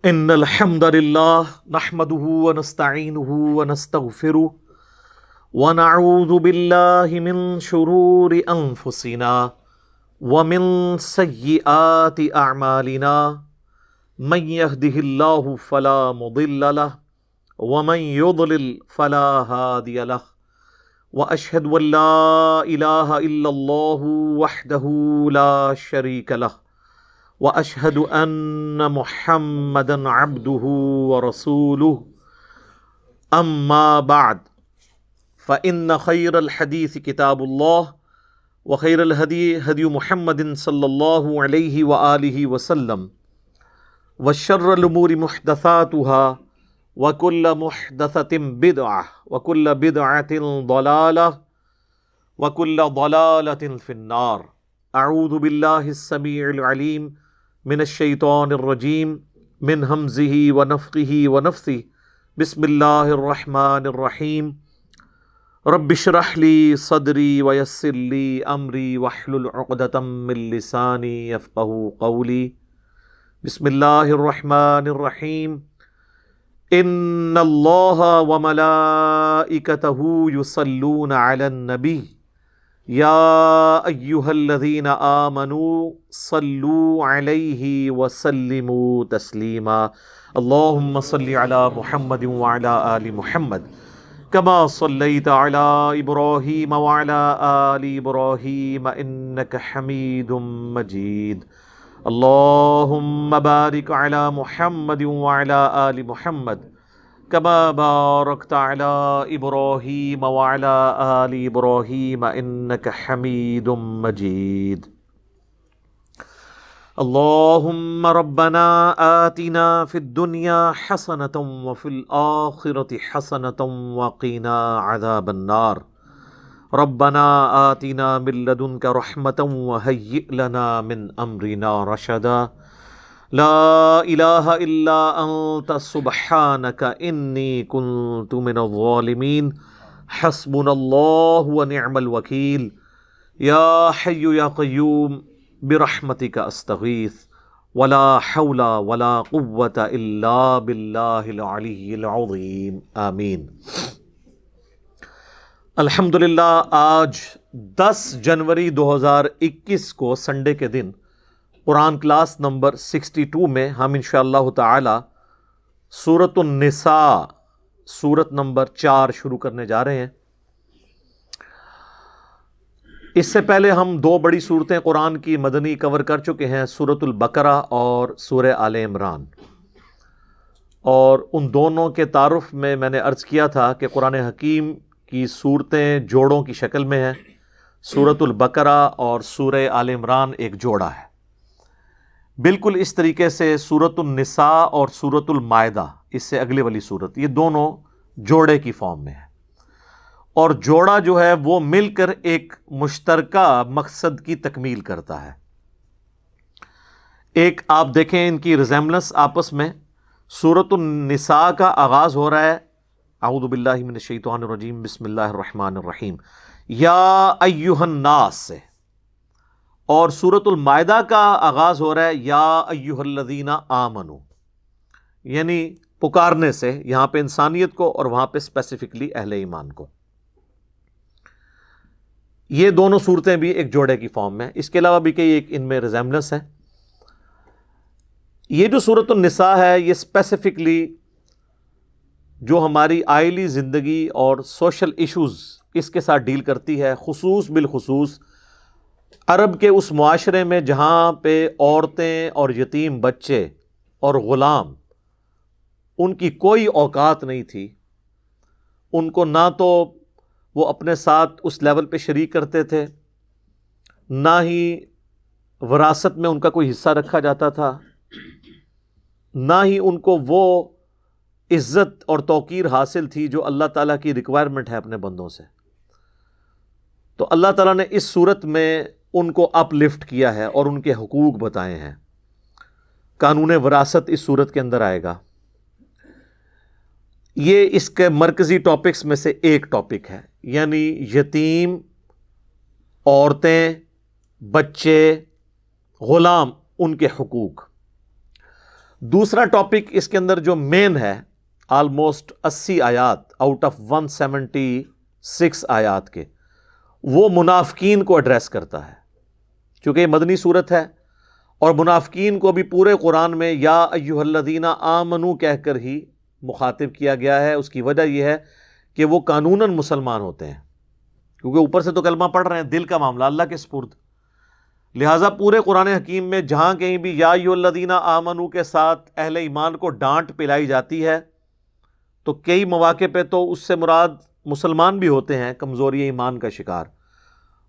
ان الحمد للہ نحمده ونستعینه ونستغفره ونعوذ باللہ من شرور انفسنا ومن سیئات اعمالنا من يهده اللہ فلا مضل له ومن يضلل فلا هادی له واشهد ان لا الہ الا اللہ وحدہ لا شریک له واشهد ان محمدا عبده ورسوله اما بعد فان خير الحديث كتاب الله وخير الهدي هدي محمد صلى الله عليه واله وسلم وشر الامور محدثاتها وكل محدثة بدعة وكل بدعة ضلالة وكل ضلالة في النار. اعوذ بالله السميع العليم من الشیطان الرجیم من ہمزہ ونفخہ ونفثہ. بسم اللہ الرحمن الرحیم. رب اشرح لی صدری ویسر لی امری واحلل عقدۃ من لسانی یفقہوا قولی. بسم اللہ الرحمن الرحیم. ان اللہ وملائکتہ یصلون علی النبی یا ایہا الذین آمنوا صلوا علیہ وسلموا تسلیما. اللہم صل علی محمد وعلی آل محمد کما صلیت علی ابراہیم وعلی آل ابراہیم انک حمید مجید. اللہم بارک علی محمد وعلی آل محمد کما بارکت علی ابراہیم وعلی آل ابراہیم انک حمید مجید. اللہم ربنا آتنا فی الدنیا حسنۃ وفی الآخرۃ حسنۃ وقنا عذاب النار. ربنا آتنا من لدنک رحمۃ وہیئ لنا من امرنا رشدا. لا الہ الا انت سبحانک انی کنت من الظالمین. حسبنا اللہ ونعم الوکیل. یا حی یا قیوم برحمتک استغیث ولا حول ولا قوة الا باللہ العلی العظیم. آمین. الحمدللہ آج 10 جنوری 2021 کو سنڈے کے دن قرآن کلاس نمبر 62 میں ہم انشاءاللہ تعالی سورۃ النساء سورت نمبر 4 شروع کرنے جا رہے ہیں. اس سے پہلے ہم 2 بڑی صورتیں قرآن کی مدنی کور کر چکے ہیں، سورۃ البقرہ اور سورہ آل عمران، اور ان دونوں کے تعارف میں نے عرض کیا تھا کہ قرآن حکیم کی صورتیں جوڑوں کی شکل میں ہیں. سورۃ البقرہ اور سورہ آل عمران ایک جوڑا ہے. بالکل اس طریقے سے سورۃ النساء اور سورۃ المائدہ، اس سے اگلے والی صورت، یہ دونوں جوڑے کی فارم میں ہے، اور جوڑا جو ہے وہ مل کر ایک مشترکہ مقصد کی تکمیل کرتا ہے. ایک آپ دیکھیں ان کی ریزیمبلنس آپس میں. سورۃ النساء کا آغاز ہو رہا ہے اعوذ باللہ من الشیطان الرجیم بسم اللہ الرحمن الرحیم یا ایہا الناس سے، اور سورۃ المائدہ کا آغاز ہو رہا ہے یا ایہا الذین آمنوا، یعنی پکارنے سے، یہاں پہ انسانیت کو اور وہاں پہ اسپیسیفکلی اہل ایمان کو. یہ دونوں صورتیں بھی ایک جوڑے کی فارم میں. اس کے علاوہ بھی کئی ایک ان میں ریزیمبلنس ہے. یہ جو سورۃ النساء ہے یہ اسپیسیفکلی جو ہماری آئلی زندگی اور سوشل ایشوز اس کے ساتھ ڈیل کرتی ہے، بالخصوص عرب کے اس معاشرے میں جہاں پہ عورتیں اور یتیم بچے اور غلام، ان کی کوئی اوقات نہیں تھی. ان کو نہ تو وہ اپنے ساتھ اس لیول پہ شریک کرتے تھے، نہ ہی وراثت میں ان کا کوئی حصہ رکھا جاتا تھا، نہ ہی ان کو وہ عزت اور توقیر حاصل تھی جو اللہ تعالیٰ کی ریکوائرمنٹ ہے اپنے بندوں سے. تو اللہ تعالیٰ نے اس صورت میں ان کو اپ لفٹ کیا ہے اور ان کے حقوق بتائے ہیں. قانون وراثت اس صورت کے اندر آئے گا. یہ اس کے مرکزی ٹاپکس میں سے ایک ٹاپک ہے، یعنی یتیم، عورتیں، بچے، غلام، ان کے حقوق. دوسرا ٹاپک اس کے اندر جو مین ہے، آلموسٹ 80 آیات آؤٹ آف 176 آیات کے، وہ منافقین کو ایڈریس کرتا ہے، چونکہ یہ مدنی صورت ہے، اور منافقین کو بھی پورے قرآن میں یا ایھا الذین آمنو کہہ کر ہی مخاطب کیا گیا ہے۔ اس کی وجہ یہ ہے کہ وہ قانوناً مسلمان ہوتے ہیں، کیونکہ اوپر سے تو کلمہ پڑھ رہے ہیں، دل کا معاملہ اللہ کے سپرد۔ لہٰذا پورے قرآن حکیم میں جہاں کہیں بھی یا ایھا الذین آمنو کے ساتھ اہل ایمان کو ڈانٹ پلائی جاتی ہے، تو کئی مواقع پہ تو اس سے مراد مسلمان بھی ہوتے ہیں کمزوری ایمان کا شکار،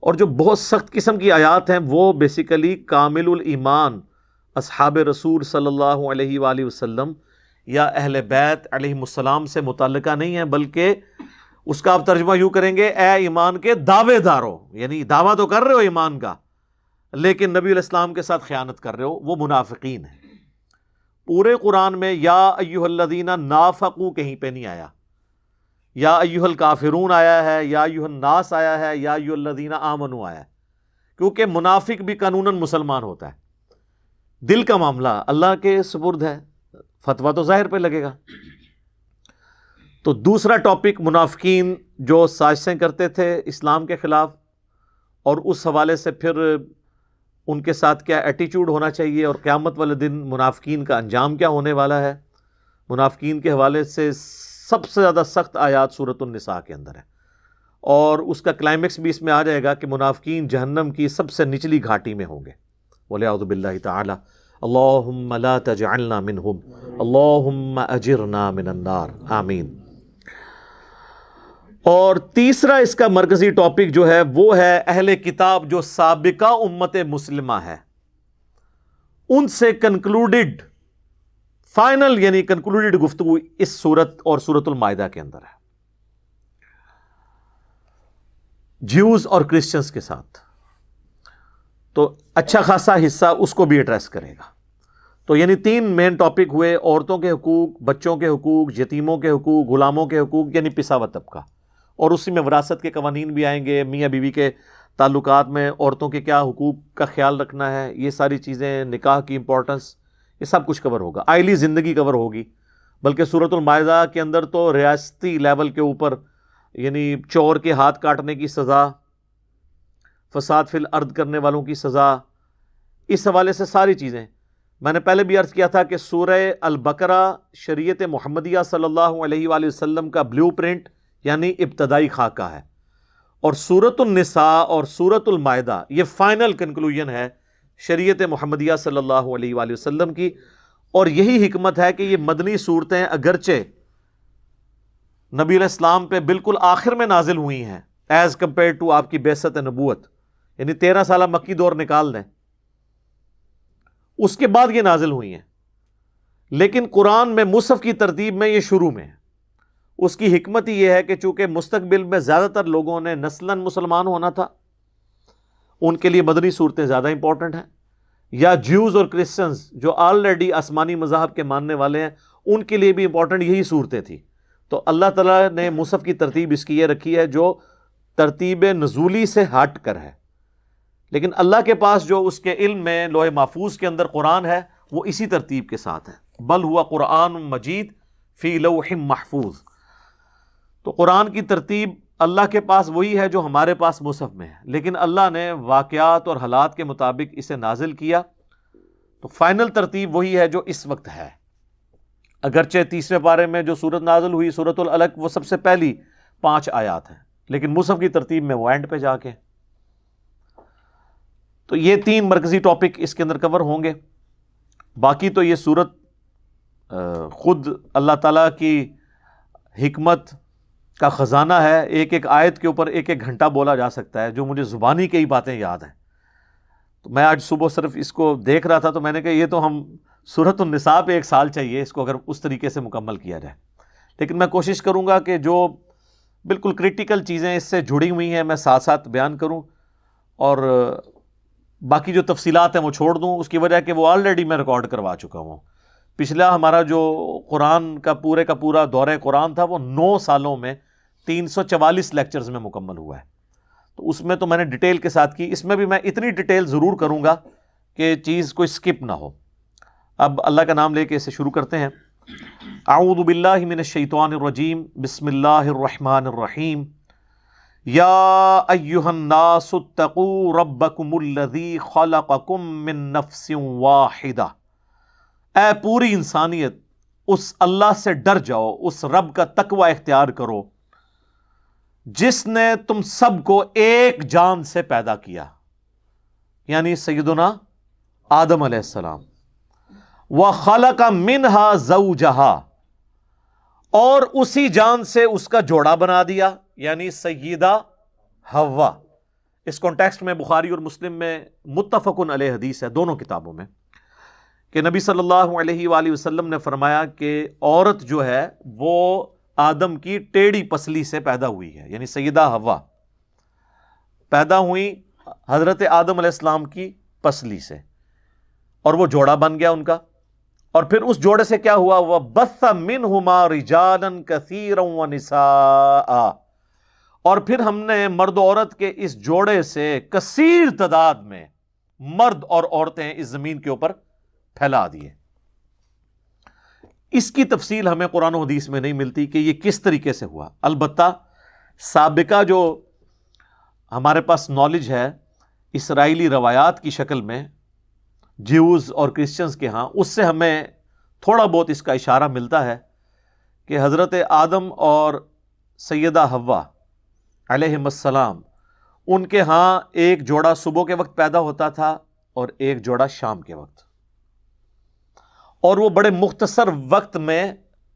اور جو بہت سخت قسم کی آیات ہیں وہ بیسیکلی کامل الایمان اصحاب رسول صلی اللہ علیہ وآلہ وسلم یا اہل بیت علیہم السلام سے متعلقہ نہیں ہیں، بلکہ اس کا آپ ترجمہ یوں کریں گے، اے ایمان کے دعوے داروں، یعنی دعویٰ تو کر رہے ہو ایمان کا لیکن نبی علیہ السلام کے ساتھ خیانت کر رہے ہو، وہ منافقین ہیں۔ پورے قرآن میں یا ایھا الذین نافقوا کہیں پہ نہیں آیا، یا ایھا الکافرون آیا ہے، یا ایھا الناس آیا ہے، یا ایھا الذین آمنوا آیا ہے، کیونکہ منافق بھی قانوناً مسلمان ہوتا ہے، دل کا معاملہ اللہ کے سپرد ہے، فتویٰ تو ظاہر پہ لگے گا۔ تو دوسرا ٹاپک منافقین جو سازشیں کرتے تھے اسلام کے خلاف، اور اس حوالے سے پھر ان کے ساتھ کیا ایٹیچیوڈ ہونا چاہیے، اور قیامت والے دن منافقین کا انجام کیا ہونے والا ہے۔ منافقین کے حوالے سے سب سے زیادہ سخت آیات سورۃ النساء کے اندر ہے، اور اس کا کلائمیکس بھی اس میں آ جائے گا کہ منافقین جہنم کی سب سے نچلی گھاٹی میں ہوں گے، وَلِعَوْذُ بِاللَّهِ تَعَالَى اللہم لا تجعلنا منہم اللہم اجرنا من النار، آمین۔ اور تیسرا اس کا مرکزی ٹاپک جو ہے وہ ہے اہل کتاب جو سابقہ امت مسلمہ ہے، ان سے کنکلوڈڈ فائنل یعنی کنکلوڈڈ گفتگو اس سورت اور سورۃ المائدہ کے اندر ہے، جیوز اور کرسچنز کے ساتھ، تو اچھا خاصا حصہ اس کو بھی ایڈریس کرے گا۔ تو یعنی 3 مین ٹاپک ہوئے، عورتوں کے حقوق، بچوں کے حقوق، یتیموں کے حقوق، غلاموں کے حقوق یعنی پسا ہوا طبقہ، اور اسی میں وراثت کے قوانین بھی آئیں گے، میاں بیوی کے تعلقات میں عورتوں کے کیا حقوق کا خیال رکھنا ہے، یہ ساری چیزیں، نکاح کی امپورٹنس، یہ سب کچھ کور ہوگا، آئلی زندگی کور ہوگی، بلکہ سورۃ المائدہ کے اندر تو ریاستی لیول کے اوپر یعنی چور کے ہاتھ کاٹنے کی سزا، فساد فی الارض کرنے والوں کی سزا، اس حوالے سے ساری چیزیں۔ میں نے پہلے بھی عرض کیا تھا کہ سورہ البقرہ شریعت محمدیہ صلی اللہ علیہ وآلہ وسلم کا بلیو پرنٹ یعنی ابتدائی خاکہ ہے، اور سورۃ النساء اور سورۃ المائدہ یہ فائنل کنکلوژن ہے شریعت محمدیہ صلی اللہ علیہ وآلہ وسلم کی، اور یہی حکمت ہے کہ یہ مدنی صورتیں اگرچہ نبی علیہ السلام پہ بالکل آخر میں نازل ہوئی ہیں ایز کمپیئر ٹو آپ کی بعثت نبوت، یعنی 13 سالہ مکی دور نکال دیں، اس کے بعد یہ نازل ہوئی ہیں، لیکن قرآن میں مصحف کی ترتیب میں یہ شروع میں ہے۔ اس کی حکمت ہی یہ ہے کہ چونکہ مستقبل میں زیادہ تر لوگوں نے نسلاً مسلمان ہونا تھا، ان کے لیے مدنی صورتیں زیادہ امپورٹنٹ ہیں، یا جیوز اور کرسچنز جو آلریڈی آسمانی مذاہب کے ماننے والے ہیں ان کے لیے بھی امپورٹنٹ یہی صورتیں تھیں۔ تو اللہ تعالیٰ نے مصحف کی ترتیب اس کی یہ رکھی ہے جو ترتیب نزولی سے ہٹ کر ہے، لیکن اللہ کے پاس جو اس کے علم میں لوح محفوظ کے اندر قرآن ہے وہ اسی ترتیب کے ساتھ ہے، بل ہوا قرآن مجید فی لوح محفوظ۔ تو قرآن کی ترتیب اللہ کے پاس وہی ہے جو ہمارے پاس مصحف میں ہے، لیکن اللہ نے واقعات اور حالات کے مطابق اسے نازل کیا، تو فائنل ترتیب وہی ہے جو اس وقت ہے۔ اگرچہ تیسرے پارے میں جو سورت نازل ہوئی سورۃ العلق وہ سب سے پہلی 5 آیات ہیں، لیکن مصحف کی ترتیب میں وہ اینڈ پہ جا کے۔ تو یہ 3 مرکزی ٹاپک اس کے اندر کور ہوں گے۔ باقی تو یہ سورت خود اللہ تعالیٰ کی حکمت کا خزانہ ہے، ایک ایک آیت کے اوپر ایک ایک گھنٹہ بولا جا سکتا ہے، جو مجھے زبانی کئی باتیں یاد ہیں۔ تو میں آج صبح صرف اس کو دیکھ رہا تھا تو میں نے کہا یہ تو ہم سورۃ النساء پہ 1 سال چاہیے اس کو اگر اس طریقے سے مکمل کیا جائے، لیکن میں کوشش کروں گا کہ جو بالکل کریٹیکل چیزیں اس سے جڑی ہوئی ہیں میں ساتھ ساتھ بیان کروں، اور باقی جو تفصیلات ہیں وہ چھوڑ دوں، اس کی وجہ کہ وہ آلریڈی میں ریکارڈ کروا چکا ہوں۔ پچھلا ہمارا جو قرآن کا پورا دورہ قرآن تھا وہ 9 سالوں میں 344 لیکچرز میں مکمل ہوا ہے، تو اس میں تو میں نے ڈیٹیل کے ساتھ کی، اس میں بھی میں اتنی ڈیٹیل ضرور کروں گا کہ چیز کوئی سکپ نہ ہو۔ اب اللہ کا نام لے کے اسے شروع کرتے ہیں. اعوذ باللہ من الشیطان الرجیم، بسم اللہ الرحمن الرحیم. یا ایہا الناس اتقوا ربکم الذی خلقکم من نفس واحدہ. اے پوری انسانیت، اس اللہ سے ڈر جاؤ، اس رب کا تقوی اختیار کرو جس نے تم سب کو ایک جان سے پیدا کیا، یعنی سیدنا آدم علیہ السلام. وَخَلَقَ مِنْهَا زَوْجَهَا، اور اسی جان سے اس کا جوڑا بنا دیا، یعنی سیدہ حوا. اس کانٹیکسٹ میں بخاری اور مسلم میں متفقن علیہ حدیث ہے دونوں کتابوں میں کہ نبی صلی اللہ علیہ وآلہ وسلم نے فرمایا کہ عورت جو ہے وہ آدم کی ٹیڑھی پسلی سے پیدا ہوئی ہے، یعنی سیدہ حوا پیدا ہوئی حضرت آدم علیہ السلام کی پسلی سے، اور وہ جوڑا بن گیا ان کا. اور پھر اس جوڑے سے کیا ہوا؟ وَبَثَّ مِنْهُمَا رِجَالًا كَثِيرًا وَنِسَاءً، اور پھر ہم نے مرد و عورت کے اس جوڑے سے کثیر تعداد میں مرد اور عورتیں اس زمین کے اوپر پھیلا دیے. اس کی تفصیل ہمیں قرآن و حدیث میں نہیں ملتی کہ یہ کس طریقے سے ہوا. البتہ سابقہ جو ہمارے پاس نالج ہے اسرائیلی روایات کی شکل میں جیوز اور کرسچنز کے ہاں، اس سے ہمیں تھوڑا بہت اس کا اشارہ ملتا ہے کہ حضرت آدم اور سیدہ حوا علیہم السلام، ان کے ہاں ایک جوڑا صبح کے وقت پیدا ہوتا تھا اور ایک جوڑا شام کے وقت، اور وہ بڑے مختصر وقت میں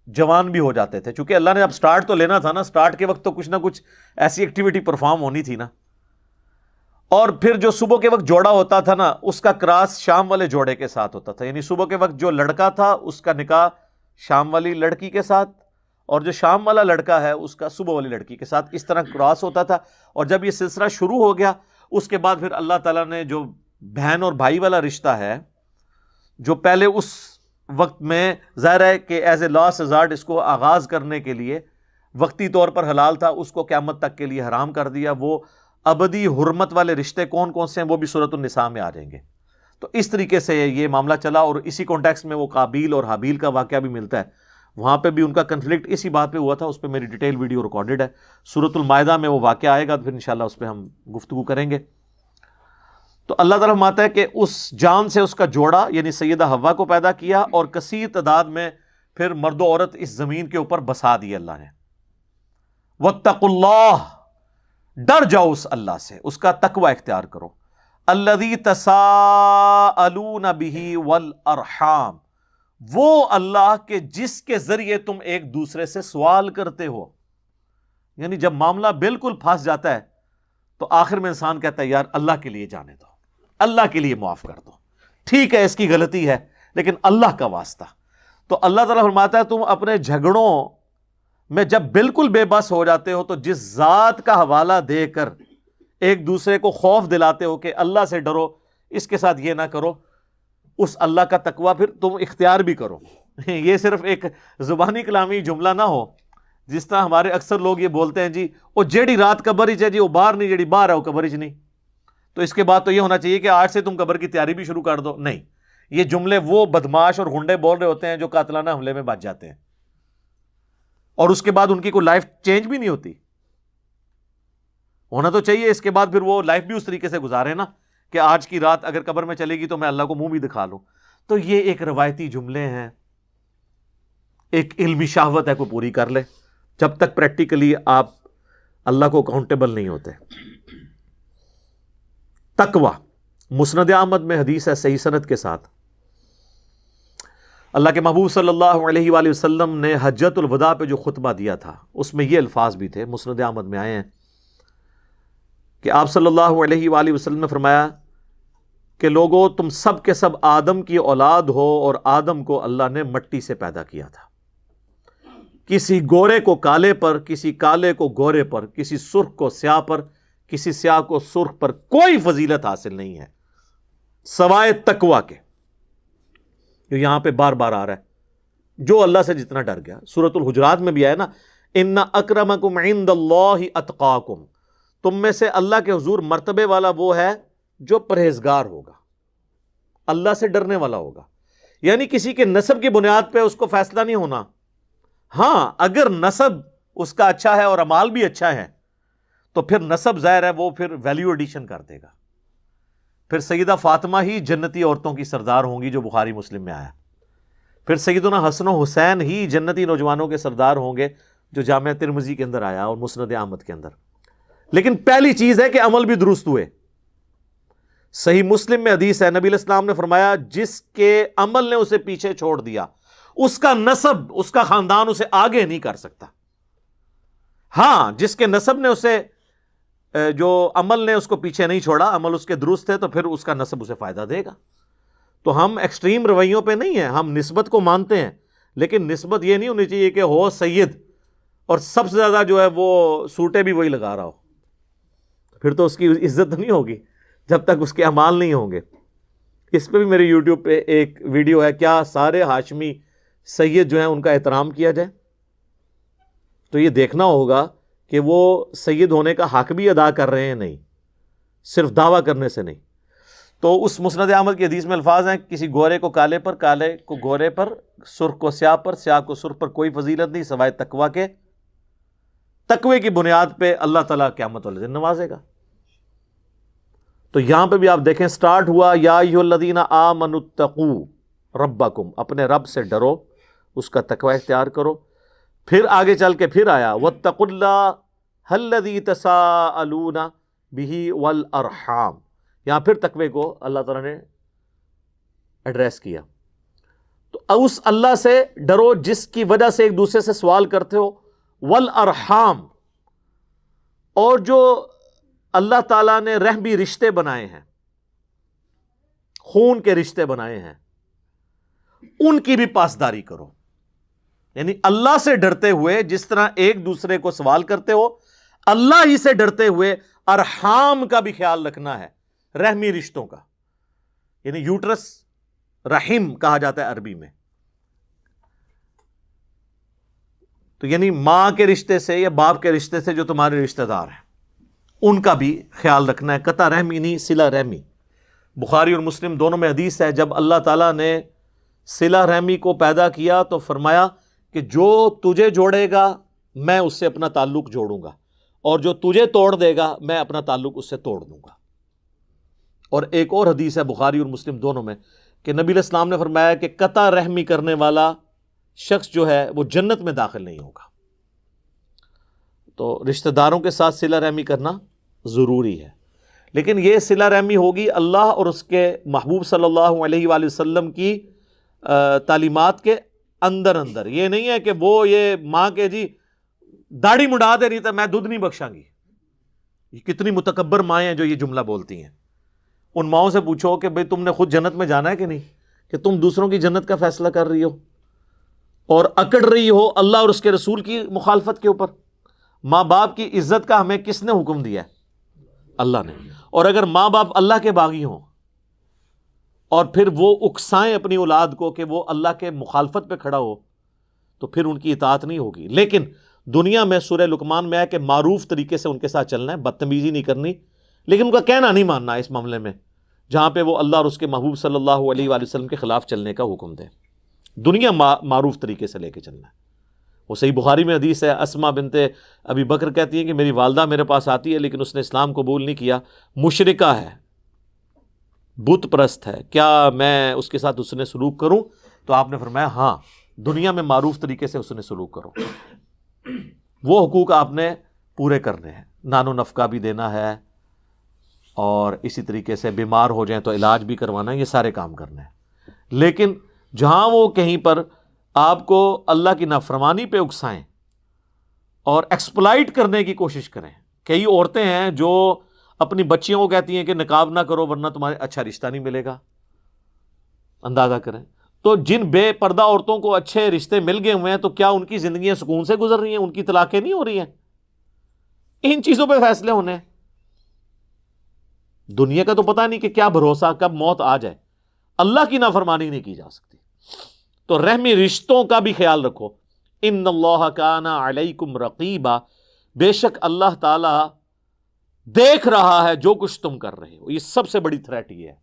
جوان بھی ہو جاتے تھے. چونکہ اللہ نے اب سٹارٹ تو لینا تھا نا، سٹارٹ کے وقت تو کچھ نہ کچھ ایسی ایکٹیویٹی پرفارم ہونی تھی نا. اور پھر جو صبح کے وقت جوڑا ہوتا تھا نا، اس کا کراس شام والے جوڑے کے ساتھ ہوتا تھا، یعنی صبح کے وقت جو لڑکا تھا اس کا نکاح شام والی لڑکی کے ساتھ، اور جو شام والا لڑکا ہے اس کا صبح والی لڑکی کے ساتھ. اس طرح کراس ہوتا تھا. اور جب یہ سلسلہ شروع ہو گیا، اس کے بعد پھر اللہ تعالیٰ نے جو بہن اور بھائی والا رشتہ ہے، جو پہلے اس وقت میں ظاہر ہے کہ ایز اے لاسٹ ریزارٹ اس کو آغاز کرنے کے لیے وقتی طور پر حلال تھا، اس کو قیامت تک کے لیے حرام کر دیا. وہ ابدی حرمت والے رشتے کون کون سے ہیں وہ بھی سورۃ النساء میں آ جائیں گے. تو اس طریقے سے یہ معاملہ چلا، اور اسی کانٹیکسٹ میں وہ قابیل اور حابیل کا واقعہ بھی ملتا ہے. وہاں پہ بھی ان کا کنفلکٹ اسی بات پہ ہوا تھا. اس پہ میری ڈیٹیل ویڈیو ریکارڈڈ ہے. سورۃ المائدہ میں وہ واقعہ آئے گا تو پھر انشاءاللہ اس پہ ہم گفتگو کریں گے. تو اللہ تعالیٰ فرماتا ہے کہ اس جان سے اس کا جوڑا یعنی سیدہ حوا کو پیدا کیا، اور کثیر تعداد میں پھر مرد و عورت اس زمین کے اوپر بسا دی اللہ نے. واتقوا اللہ، ڈر جاؤ اس اللہ سے، اس کا تقوی اختیار کرو. الذی تساءلون بہ والارحام، وہ اللہ کے جس کے ذریعے تم ایک دوسرے سے سوال کرتے ہو. یعنی جب معاملہ بالکل پھنس جاتا ہے تو آخر میں انسان کہتا ہے یار اللہ کے لیے جانے دو، اللہ کے لیے معاف کر دو، ٹھیک ہے اس کی غلطی ہے لیکن اللہ کا واسطہ. تو اللہ تعالیٰ فرماتا ہے تم اپنے جھگڑوں میں جب بالکل بے بس ہو جاتے ہو تو جس ذات کا حوالہ دے کر ایک دوسرے کو خوف دلاتے ہو کہ اللہ سے ڈرو، اس کے ساتھ یہ نہ کرو، اس اللہ کا تقوی پھر تم اختیار بھی کرو. یہ صرف ایک زبانی کلامی جملہ نہ ہو جس طرح ہمارے اکثر لوگ یہ بولتے ہیں جی وہ جیڑی رات قبر ہی جی وہ باہر نہیں، جیڑی باہر ہے وہ قبر ہی نہیں. تو اس کے بعد تو یہ ہونا چاہیے کہ آج سے تم قبر کی تیاری بھی شروع کر دو. نہیں، یہ جملے وہ بدماش اور گنڈے بول رہے ہوتے ہیں جو قاتلانہ حملے میں بچ جاتے ہیں، اور اس کے بعد ان کی کوئی لائف چینج بھی نہیں ہوتی. ہونا تو چاہیے اس کے بعد پھر وہ لائف بھی اس طریقے سے گزارے نا کہ آج کی رات اگر قبر میں چلے گی تو میں اللہ کو منہ بھی دکھا لوں. تو یہ ایک روایتی جملے ہیں، ایک علمی شہوت ہے، کوئی پوری کر لے جب تک پریکٹیکلی آپ اللہ کو اکاؤنٹیبل نہیں ہوتے. تقوی مسند احمد میں حدیث ہے صحیح سند کے ساتھ. اللہ کے محبوب صلی اللہ علیہ وآلہ وسلم نے حجۃ الوداع پہ جو خطبہ دیا تھا اس میں یہ الفاظ بھی تھے، مسند احمد میں آئے ہیں کہ آپ صلی اللہ علیہ وآلہ وسلم نے فرمایا کہ لوگو تم سب کے سب آدم کی اولاد ہو، اور آدم کو اللہ نے مٹی سے پیدا کیا تھا. کسی گورے کو کالے پر، کسی کالے کو گورے پر، کسی سرخ کو سیاہ پر، کسی سیاہ کو سرخ پر کوئی فضیلت حاصل نہیں ہے سوائے تقوی کے، جو یہاں پہ بار بار آ رہا ہے. جو اللہ سے جتنا ڈر گیا، سورۃ الحجرات میں بھی آیا نا، ان اکرمکم عند اللہ اتقاکم، تم میں سے اللہ کے حضور مرتبے والا وہ ہے جو پرہیزگار ہوگا، اللہ سے ڈرنے والا ہوگا. یعنی کسی کے نسب کی بنیاد پہ اس کو فیصلہ نہیں ہونا. ہاں اگر نسب اس کا اچھا ہے اور اعمال بھی اچھا ہے تو پھر نسب ظاہر ہے وہ پھر ویلیو ایڈیشن کر دے گا. پھر سیدہ فاطمہ ہی جنتی عورتوں کی سردار ہوں گی جو بخاری مسلم میں آیا. پھر سیدنا حسن و حسین ہی جنتی نوجوانوں کے سردار ہوں گے جو جامعہ ترمذی کے اندر آیا اور مسند احمد کے اندر. لیکن پہلی چیز ہے کہ عمل بھی درست ہوئے. صحیح مسلم میں حدیث ہے, نبی علیہ السلام نے فرمایا جس کے عمل نے اسے پیچھے چھوڑ دیا اس کا نسب, اس کا خاندان اسے آگے نہیں کر سکتا. ہاں جس کے نسب نے اسے, جو عمل نے اس کو پیچھے نہیں چھوڑا, عمل اس کے درست ہے, تو پھر اس کا نسب اسے فائدہ دے گا. تو ہم ایکسٹریم رویوں پہ نہیں ہیں, ہم نسبت کو مانتے ہیں, لیکن نسبت یہ نہیں ہونی چاہیے کہ ہو سید اور سب سے زیادہ جو ہے وہ سوٹیں بھی وہی لگا رہا ہو. پھر تو اس کی عزت نہیں ہوگی جب تک اس کے اعمال نہیں ہوں گے. اس پہ بھی میرے یوٹیوب پہ ایک ویڈیو ہے, کیا سارے ہاشمی سید جو ہیں ان کا احترام کیا جائے. تو یہ دیکھنا ہوگا کہ وہ سید ہونے کا حق بھی ادا کر رہے ہیں, نہیں صرف دعویٰ کرنے سے نہیں. تو اس مسند احمد کی حدیث میں الفاظ ہیں, کسی گورے کو کالے پر, کالے کو گورے پر, سرخ کو سیاہ پر, سیاہ کو سرخ پر کوئی فضیلت نہیں سوائے تقوی کے. تقوی کی بنیاد پہ اللہ تعالیٰ قیامت والے دن نوازے گا. تو یہاں پہ بھی آپ دیکھیں سٹارٹ ہوا یا ایھا الذین آمنوا اتقوا ربکم, اپنے رب سے ڈرو, اس کا تقوی اختیار کرو. پھر آگے چل کے پھر آیا واتقوا اللہ الذی تساءلون بہ والارحام. یہاں پھر تقوی کو اللہ تعالیٰ نے ایڈریس کیا. تو اس اللہ سے ڈرو جس کی وجہ سے ایک دوسرے سے سوال کرتے ہو, والارحام, اور جو اللہ تعالیٰ نے رحمی رشتے بنائے ہیں, خون کے رشتے بنائے ہیں, ان کی بھی پاسداری کرو. یعنی اللہ سے ڈرتے ہوئے جس طرح ایک دوسرے کو سوال کرتے ہو, اللہ ہی سے ڈرتے ہوئے ارحام کا بھی خیال رکھنا ہے, رحمی رشتوں کا. یعنی یوٹرس رحم کہا جاتا ہے عربی میں. تو یعنی ماں کے رشتے سے یا باپ کے رشتے سے جو تمہارے رشتہ دار ہیں ان کا بھی خیال رکھنا ہے. قطع رحمی نہیں, صلہ رحمی. بخاری اور مسلم دونوں میں حدیث ہے, جب اللہ تعالیٰ نے صلہ رحمی کو پیدا کیا تو فرمایا کہ جو تجھے جوڑے گا میں اس سے اپنا تعلق جوڑوں گا, اور جو تجھے توڑ دے گا میں اپنا تعلق اس سے توڑ دوں گا. اور ایک اور حدیث ہے بخاری اور مسلم دونوں میں کہ نبی علیہ السلام نے فرمایا کہ قطع رحمی کرنے والا شخص جو ہے وہ جنت میں داخل نہیں ہوگا. تو رشتہ داروں کے ساتھ صلہ رحمی کرنا ضروری ہے, لیکن یہ صلہ رحمی ہوگی اللہ اور اس کے محبوب صلی اللہ علیہ وآلہ وسلم کی تعلیمات کے اندر اندر. یہ نہیں ہے کہ وہ یہ ماں کے جی داڑھی مڈا دے رہی تھا میں دودھ نہیں بخشاں گی. یہ کتنی متکبر مائیں ہیں جو یہ جملہ بولتی ہیں. ان ماؤں سے پوچھو کہ بھئی تم نے خود جنت میں جانا ہے کہ نہیں, کہ تم دوسروں کی جنت کا فیصلہ کر رہی ہو اور اکڑ رہی ہو اللہ اور اس کے رسول کی مخالفت کے اوپر. ماں باپ کی عزت کا ہمیں کس نے حکم دیا ہے؟ اللہ نے. اور اگر ماں باپ اللہ کے باغی ہوں اور پھر وہ اکسائیں اپنی اولاد کو کہ وہ اللہ کے مخالفت پہ کھڑا ہو تو پھر ان کی اطاعت نہیں ہوگی. لیکن دنیا میں سورہ لقمان میں ہے کہ معروف طریقے سے ان کے ساتھ چلنا ہے, بدتمیزی نہیں کرنی, لیکن ان کا کہنا نہیں ماننا اس معاملے میں جہاں پہ وہ اللہ اور اس کے محبوب صلی اللہ علیہ وآلہ وسلم کے خلاف چلنے کا حکم دے. دنیا معروف طریقے سے لے کے چلنا ہے. وہ صحیح بخاری میں حدیث ہے, اسما بنت ابی بکر کہتی ہیں کہ میری والدہ میرے پاس آتی ہے لیکن اس نے اسلام قبول نہیں کیا, مشرکہ ہے, بت پرست ہے, کیا میں اس کے ساتھ اس نے سلوک کروں؟ تو آپ نے فرمایا ہاں, دنیا میں معروف طریقے سے اس نے سلوک کرو. وہ حقوق آپ نے پورے کرنے ہیں, نان و نفقہ بھی دینا ہے اور اسی طریقے سے بیمار ہو جائیں تو علاج بھی کروانا ہے, یہ سارے کام کرنے ہیں. لیکن جہاں وہ کہیں پر آپ کو اللہ کی نافرمانی پہ اکسائیں اور ایکسپلائٹ کرنے کی کوشش کریں. کئی عورتیں ہیں جو اپنی بچیوں کو کہتی ہیں کہ نقاب نہ کرو ورنہ تمہارے اچھا رشتہ نہیں ملے گا. اندازہ کریں. تو جن بے پردہ عورتوں کو اچھے رشتے مل گئے ہوئے ہیں تو کیا ان کی زندگیاں سکون سے گزر رہی ہیں؟ ان کی طلاقیں نہیں ہو رہی ہیں؟ ان چیزوں پہ فیصلے ہونے ہیں. دنیا کا تو پتہ نہیں کہ کیا بھروسہ کب موت آ جائے. اللہ کی نافرمانی نہیں کی جا سکتی. تو رحمی رشتوں کا بھی خیال رکھو. ان اللہ کان علیکم رقیبا, بے شک اللہ تعالی دیکھ رہا ہے جو کچھ تم کر رہے ہو. یہ سب سے بڑی تھریٹ یہ ہے.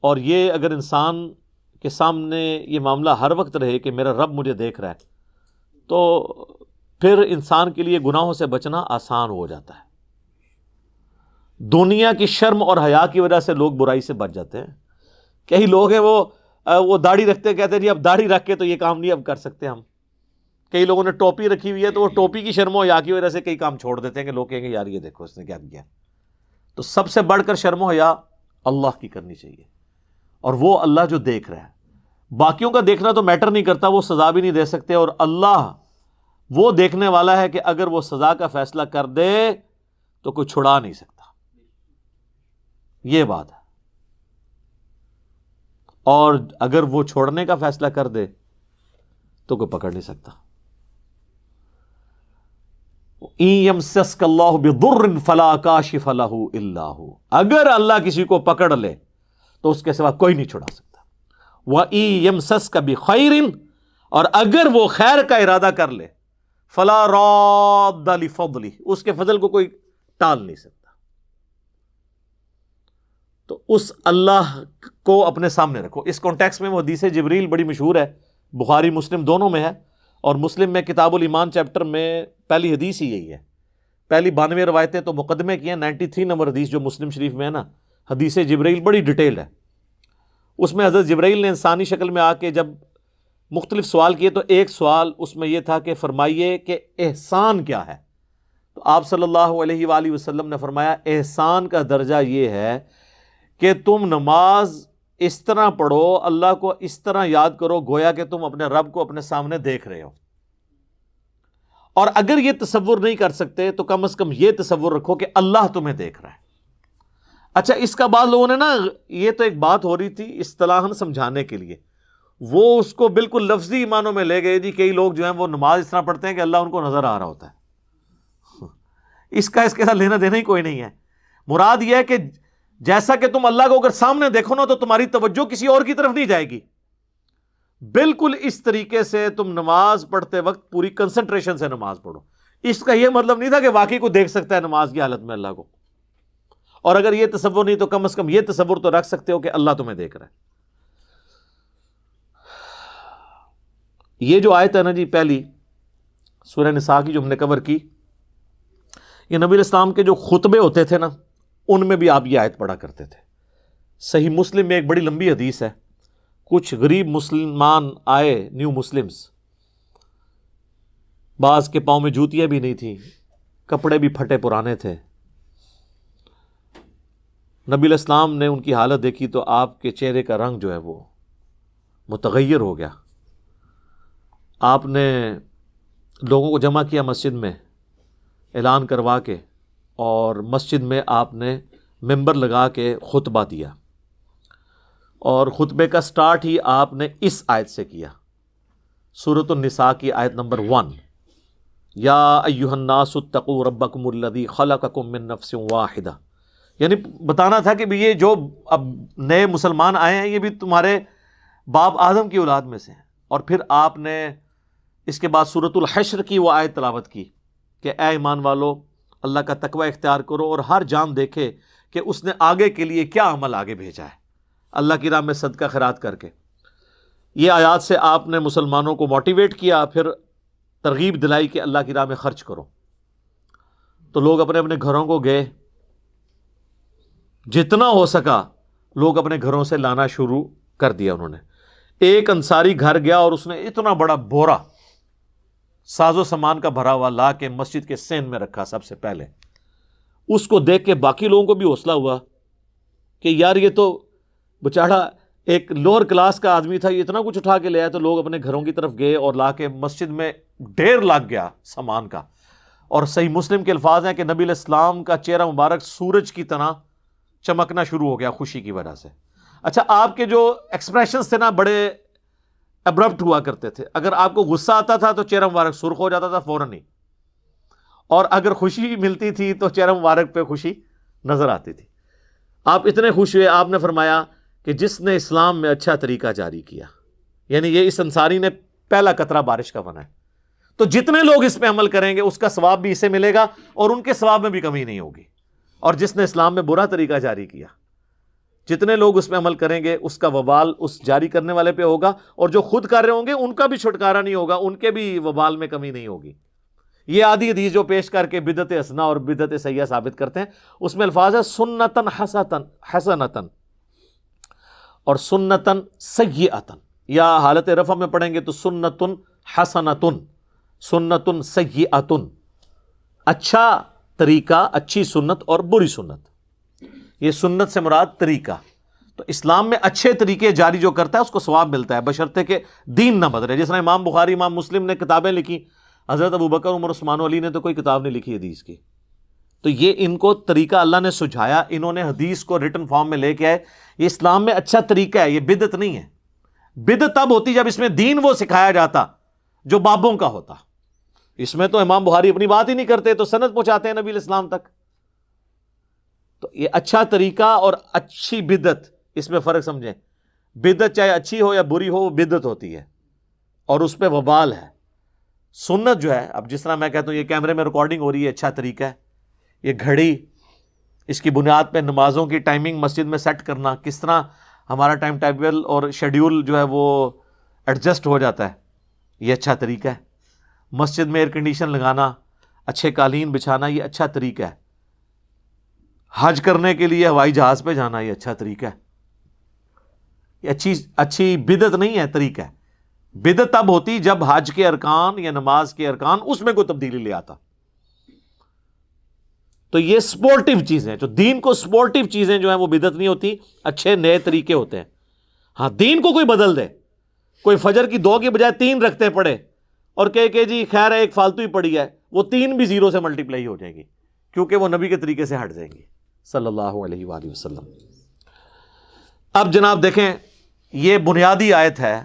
اور یہ اگر انسان کے سامنے یہ معاملہ ہر وقت رہے کہ میرا رب مجھے دیکھ رہا ہے، تو پھر انسان کے لیے گناہوں سے بچنا آسان ہو جاتا ہے۔ دنیا کی شرم اور حیا کی وجہ سے لوگ برائی سے بچ جاتے ہیں۔ کئی لوگ ہیں وہ داڑھی رکھتے کہتے ہیں جی اب داڑھی رکھ کے تو یہ کام نہیں اب کر سکتے ہم۔ کئی لوگوں نے ٹوپی رکھی ہوئی ہے تو وہ ٹوپی کی شرم و حیا کی وجہ سے کئی کام چھوڑ دیتے ہیں کہ لوگ کہیں گے یار یہ دیکھو اس نے کیا کیا۔ تو سب سے بڑھ کر شرم و حیا اللہ کی کرنی چاہیے، اور وہ اللہ جو دیکھ رہا ہے۔ باقیوں کا دیکھنا تو میٹر نہیں کرتا، وہ سزا بھی نہیں دے سکتے، اور اللہ وہ دیکھنے والا ہے کہ اگر وہ سزا کا فیصلہ کر دے تو کوئی چھڑا نہیں سکتا، یہ بات ہے۔ اور اگر وہ چھوڑنے کا فیصلہ کر دے تو کوئی پکڑ نہیں سکتا۔ إِن يَمْسَسْكَ اللَّهُ بِضُرٍّ فَلَا كَاشِفَ لَهُ إِلَّا هُوَ، اگر اللہ کسی کو پکڑ لے تو اس کے سوا کوئی نہیں چھڑا سکتا۔ وَإِن يَمْسَسْكَ بِخَيْرٍ، اور اگر وہ خیر کا ارادہ کر لے، فَلَا رَادَّ لِفَضْلِهِ، اس کے فضل کو کوئی ٹال نہیں سکتا۔ تو اس اللہ کو اپنے سامنے رکھو۔ اس کانٹیکس میں وہ حدیث جبریل بڑی مشہور ہے، بخاری مسلم دونوں میں ہے، اور مسلم میں کتاب الایمان چیپٹر میں پہلی حدیث ہی یہی ہے۔ پہلی 92 روایتیں تو مقدمے کی ہیں، 93 نمبر حدیث جو مسلم شریف میں ہے نا، حدیث جبریل بڑی ڈیٹیل ہے۔ اس میں حضرت جبریل نے انسانی شکل میں آ کے جب مختلف سوال کیے تو ایک سوال اس میں یہ تھا کہ فرمائیے کہ احسان کیا ہے؟ تو آپ صلی اللہ علیہ وآلہ وسلم نے فرمایا احسان کا درجہ یہ ہے کہ تم نماز اس طرح پڑھو، اللہ کو اس طرح یاد کرو گویا کہ تم اپنے رب کو اپنے سامنے دیکھ رہے ہو۔ اور اگر یہ تصور نہیں کر سکتے تو کم از کم یہ تصور رکھو کہ اللہ تمہیں دیکھ رہا ہے۔ اچھا، اس کا بعد لوگوں نے نا، یہ تو ایک بات ہو رہی تھی اصطلاحاً سمجھانے کے لیے، وہ اس کو بالکل لفظی معنوں میں لے گئے جی۔ کئی لوگ جو ہیں وہ نماز اس طرح پڑھتے ہیں کہ اللہ ان کو نظر آ رہا ہوتا ہے۔ اس کے ساتھ لینا دینا ہی کوئی نہیں ہے۔ مراد یہ ہے کہ جیسا کہ تم اللہ کو اگر سامنے دیکھو نا تو تمہاری توجہ کسی اور کی طرف نہیں جائے گی۔ بالکل اس طریقے سے تم نماز پڑھتے وقت پوری کنسنٹریشن سے نماز پڑھو۔ اس کا یہ مطلب نہیں تھا کہ واقعی کو دیکھ سکتا ہے نماز کی حالت میں اللہ کو، اور اگر یہ تصور نہیں تو کم از کم یہ تصور تو رکھ سکتے ہو کہ اللہ تمہیں دیکھ رہا ہے۔ یہ جو آیت ہے نا جی پہلی سورہ نساء کی جو ہم نے کور کی، یہ نبی الاسلام کے جو خطبے ہوتے تھے نا ان میں بھی آپ یہ آیت پڑھا کرتے تھے۔ صحیح مسلم میں ایک بڑی لمبی حدیث ہے، کچھ غریب مسلمان آئے، نیو مسلمز، بعض کے پاؤں میں جوتیاں بھی نہیں تھیں، کپڑے بھی پھٹے پرانے تھے۔ نبی الاسلام نے ان کی حالت دیکھی تو آپ کے چہرے کا رنگ جو ہے وہ متغیر ہو گیا۔ آپ نے لوگوں کو جمع کیا مسجد میں اعلان کروا کے، اور مسجد میں آپ نے ممبر لگا کے خطبہ دیا، اور خطبے کا سٹارٹ ہی آپ نے اس آیت سے کیا، سورۃ النساء کی آیت نمبر 1، یا ایھا الناس اتقوا ربکم الذی خلقکم من نفس واحدہ۔ یعنی بتانا تھا کہ بھی یہ جو اب نئے مسلمان آئے ہیں یہ بھی تمہارے باپ آدم کی اولاد میں سے ہیں۔ اور پھر آپ نے اس کے بعد سورۃ الحشر کی وہ آیت تلاوت کی کہ اے ایمان والو اللہ کا تقوی اختیار کرو، اور ہر جان دیکھے کہ اس نے آگے کے لیے کیا عمل آگے بھیجا ہے، اللہ کی راہ میں صدقہ خیرات کر کے۔ یہ آیات سے آپ نے مسلمانوں کو موٹیویٹ کیا، پھر ترغیب دلائی کہ اللہ کی راہ میں خرچ کرو۔ تو لوگ اپنے اپنے گھروں کو گئے، جتنا ہو سکا لوگ اپنے گھروں سے لانا شروع کر دیا انہوں نے۔ ایک انصاری گھر گیا اور اس نے اتنا بڑا بورا ساز و سامان کا بھرا ہوا لا کے مسجد کے سین میں رکھا سب سے پہلے۔ اس کو دیکھ کے باقی لوگوں کو بھی حوصلہ ہوا کہ یار یہ تو بچاڑا ایک لوور کلاس کا آدمی تھا، یہ اتنا کچھ اٹھا کے لے آیا۔ تو لوگ اپنے گھروں کی طرف گئے اور لا کے مسجد میں ڈھیر لگ گیا سامان کا۔ اور صحیح مسلم کے الفاظ ہیں کہ نبی علیہ السلام کا چہرہ مبارک سورج کی طرح چمکنا شروع ہو گیا خوشی کی وجہ سے۔ اچھا، آپ کے جو ایکسپریشنز تھے نا بڑے ابرپٹ ہوا کرتے تھے۔ اگر آپ کو غصہ آتا تھا تو چہرہ مبارک سرخ ہو جاتا تھا فوراً ہی، اور اگر خوشی ملتی تھی تو چہرہ مبارک پہ خوشی نظر آتی تھی۔ آپ اتنے خوش ہوئے، آپ نے فرمایا کہ جس نے اسلام میں اچھا طریقہ جاری کیا، یعنی یہ اس انصاری نے پہلا قطرہ بارش کا بنا ہے، تو جتنے لوگ اس پہ عمل کریں گے اس کا ثواب بھی اسے ملے گا اور ان کے ثواب میں بھی کمی نہیں ہوگی۔ اور جس نے اسلام میں برا طریقہ جاری کیا جتنے لوگ اس پہ عمل کریں گے اس کا وبال اس جاری کرنے والے پہ ہوگا، اور جو خود کر رہے ہوں گے ان کا بھی چھٹکارا نہیں ہوگا، ان کے بھی وبال میں کمی نہیں ہوگی۔ یہ آدھی حدیث جو پیش کر کے بدعت حسنہ اور بدعت سیئہ ثابت کرتے ہیں، اس میں الفاظ ہے سنتن حسنتن اور سنتن سیئتن، یا حالت رفع میں پڑھیں گے تو سنتن حسنتن، سنتن سیئتن، اچھا طریقہ، اچھی سنت اور بری سنت۔ یہ سنت سے مراد طریقہ، تو اسلام میں اچھے طریقے جاری جو کرتا ہے اس کو ثواب ملتا ہے، بشرطے کہ دین نہ بدلے۔ جس طرح امام بخاری، امام مسلم نے کتابیں لکھی، حضرت ابوبکر، عمر، عثمان و علی نے تو کوئی کتاب نہیں لکھی حدیث کی، تو یہ ان کو طریقہ اللہ نے سجھایا، انہوں نے حدیث کو ریٹن فارم میں لے کے آئے۔ یہ اسلام میں اچھا طریقہ ہے، یہ بدعت نہیں ہے۔ بدعت تب ہوتی جب اس میں دین وہ سکھایا جاتا جو بابوں کا ہوتا۔ اس میں تو امام بخاری اپنی بات ہی نہیں کرتے، تو سند پہنچاتے ہیں نبی علیہ السلام تک۔ تو یہ اچھا طریقہ اور اچھی بدعت، اس میں فرق سمجھیں۔ بدعت چاہے اچھی ہو یا بری ہو، وہ بدعت ہوتی ہے اور اس پہ وبال ہے۔ سنت جو ہے، اب جس طرح میں کہتا ہوں یہ کیمرے میں ریکارڈنگ ہو رہی ہے، اچھا طریقہ ہے۔ یہ گھڑی، اس کی بنیاد پہ نمازوں کی ٹائمنگ مسجد میں سیٹ کرنا، کس طرح ہمارا ٹائم ٹیبل اور شیڈیول جو ہے وہ ایڈجسٹ ہو جاتا ہے، یہ اچھا طریقہ ہے۔ مسجد میں ایئر کنڈیشن لگانا، اچھے قالین بچھانا، یہ اچھا طریقہ ہے۔ حج کرنے کے لیے ہوائی جہاز پہ جانا، یہ اچھا طریقہ ہے۔ یہ اچھی بدعت نہیں ہے، طریقہ ہے۔ بدعت تب ہوتی جب حج کے ارکان یا نماز کے ارکان اس میں کوئی تبدیلی لے آتا۔ تو یہ سپورٹیو چیزیں، جو دین کو سپورٹیو چیزیں جو ہیں وہ بدعت نہیں ہوتی، اچھے نئے طریقے ہوتے ہیں۔ ہاں دین کو کوئی بدل دے، کوئی فجر کی 2 کی بجائے 3 رکھتے پڑے اور کہ جی خیر ہے ایک فالتو ہی پڑی ہے، وہ 3 بھی 0 سے ملٹیپلائی ہو جائے گی، کیونکہ وہ نبی کے طریقے سے ہٹ جائیں گی صلی اللہ علیہ وآلہ وسلم۔ اب جناب دیکھیں، یہ بنیادی آیت ہے،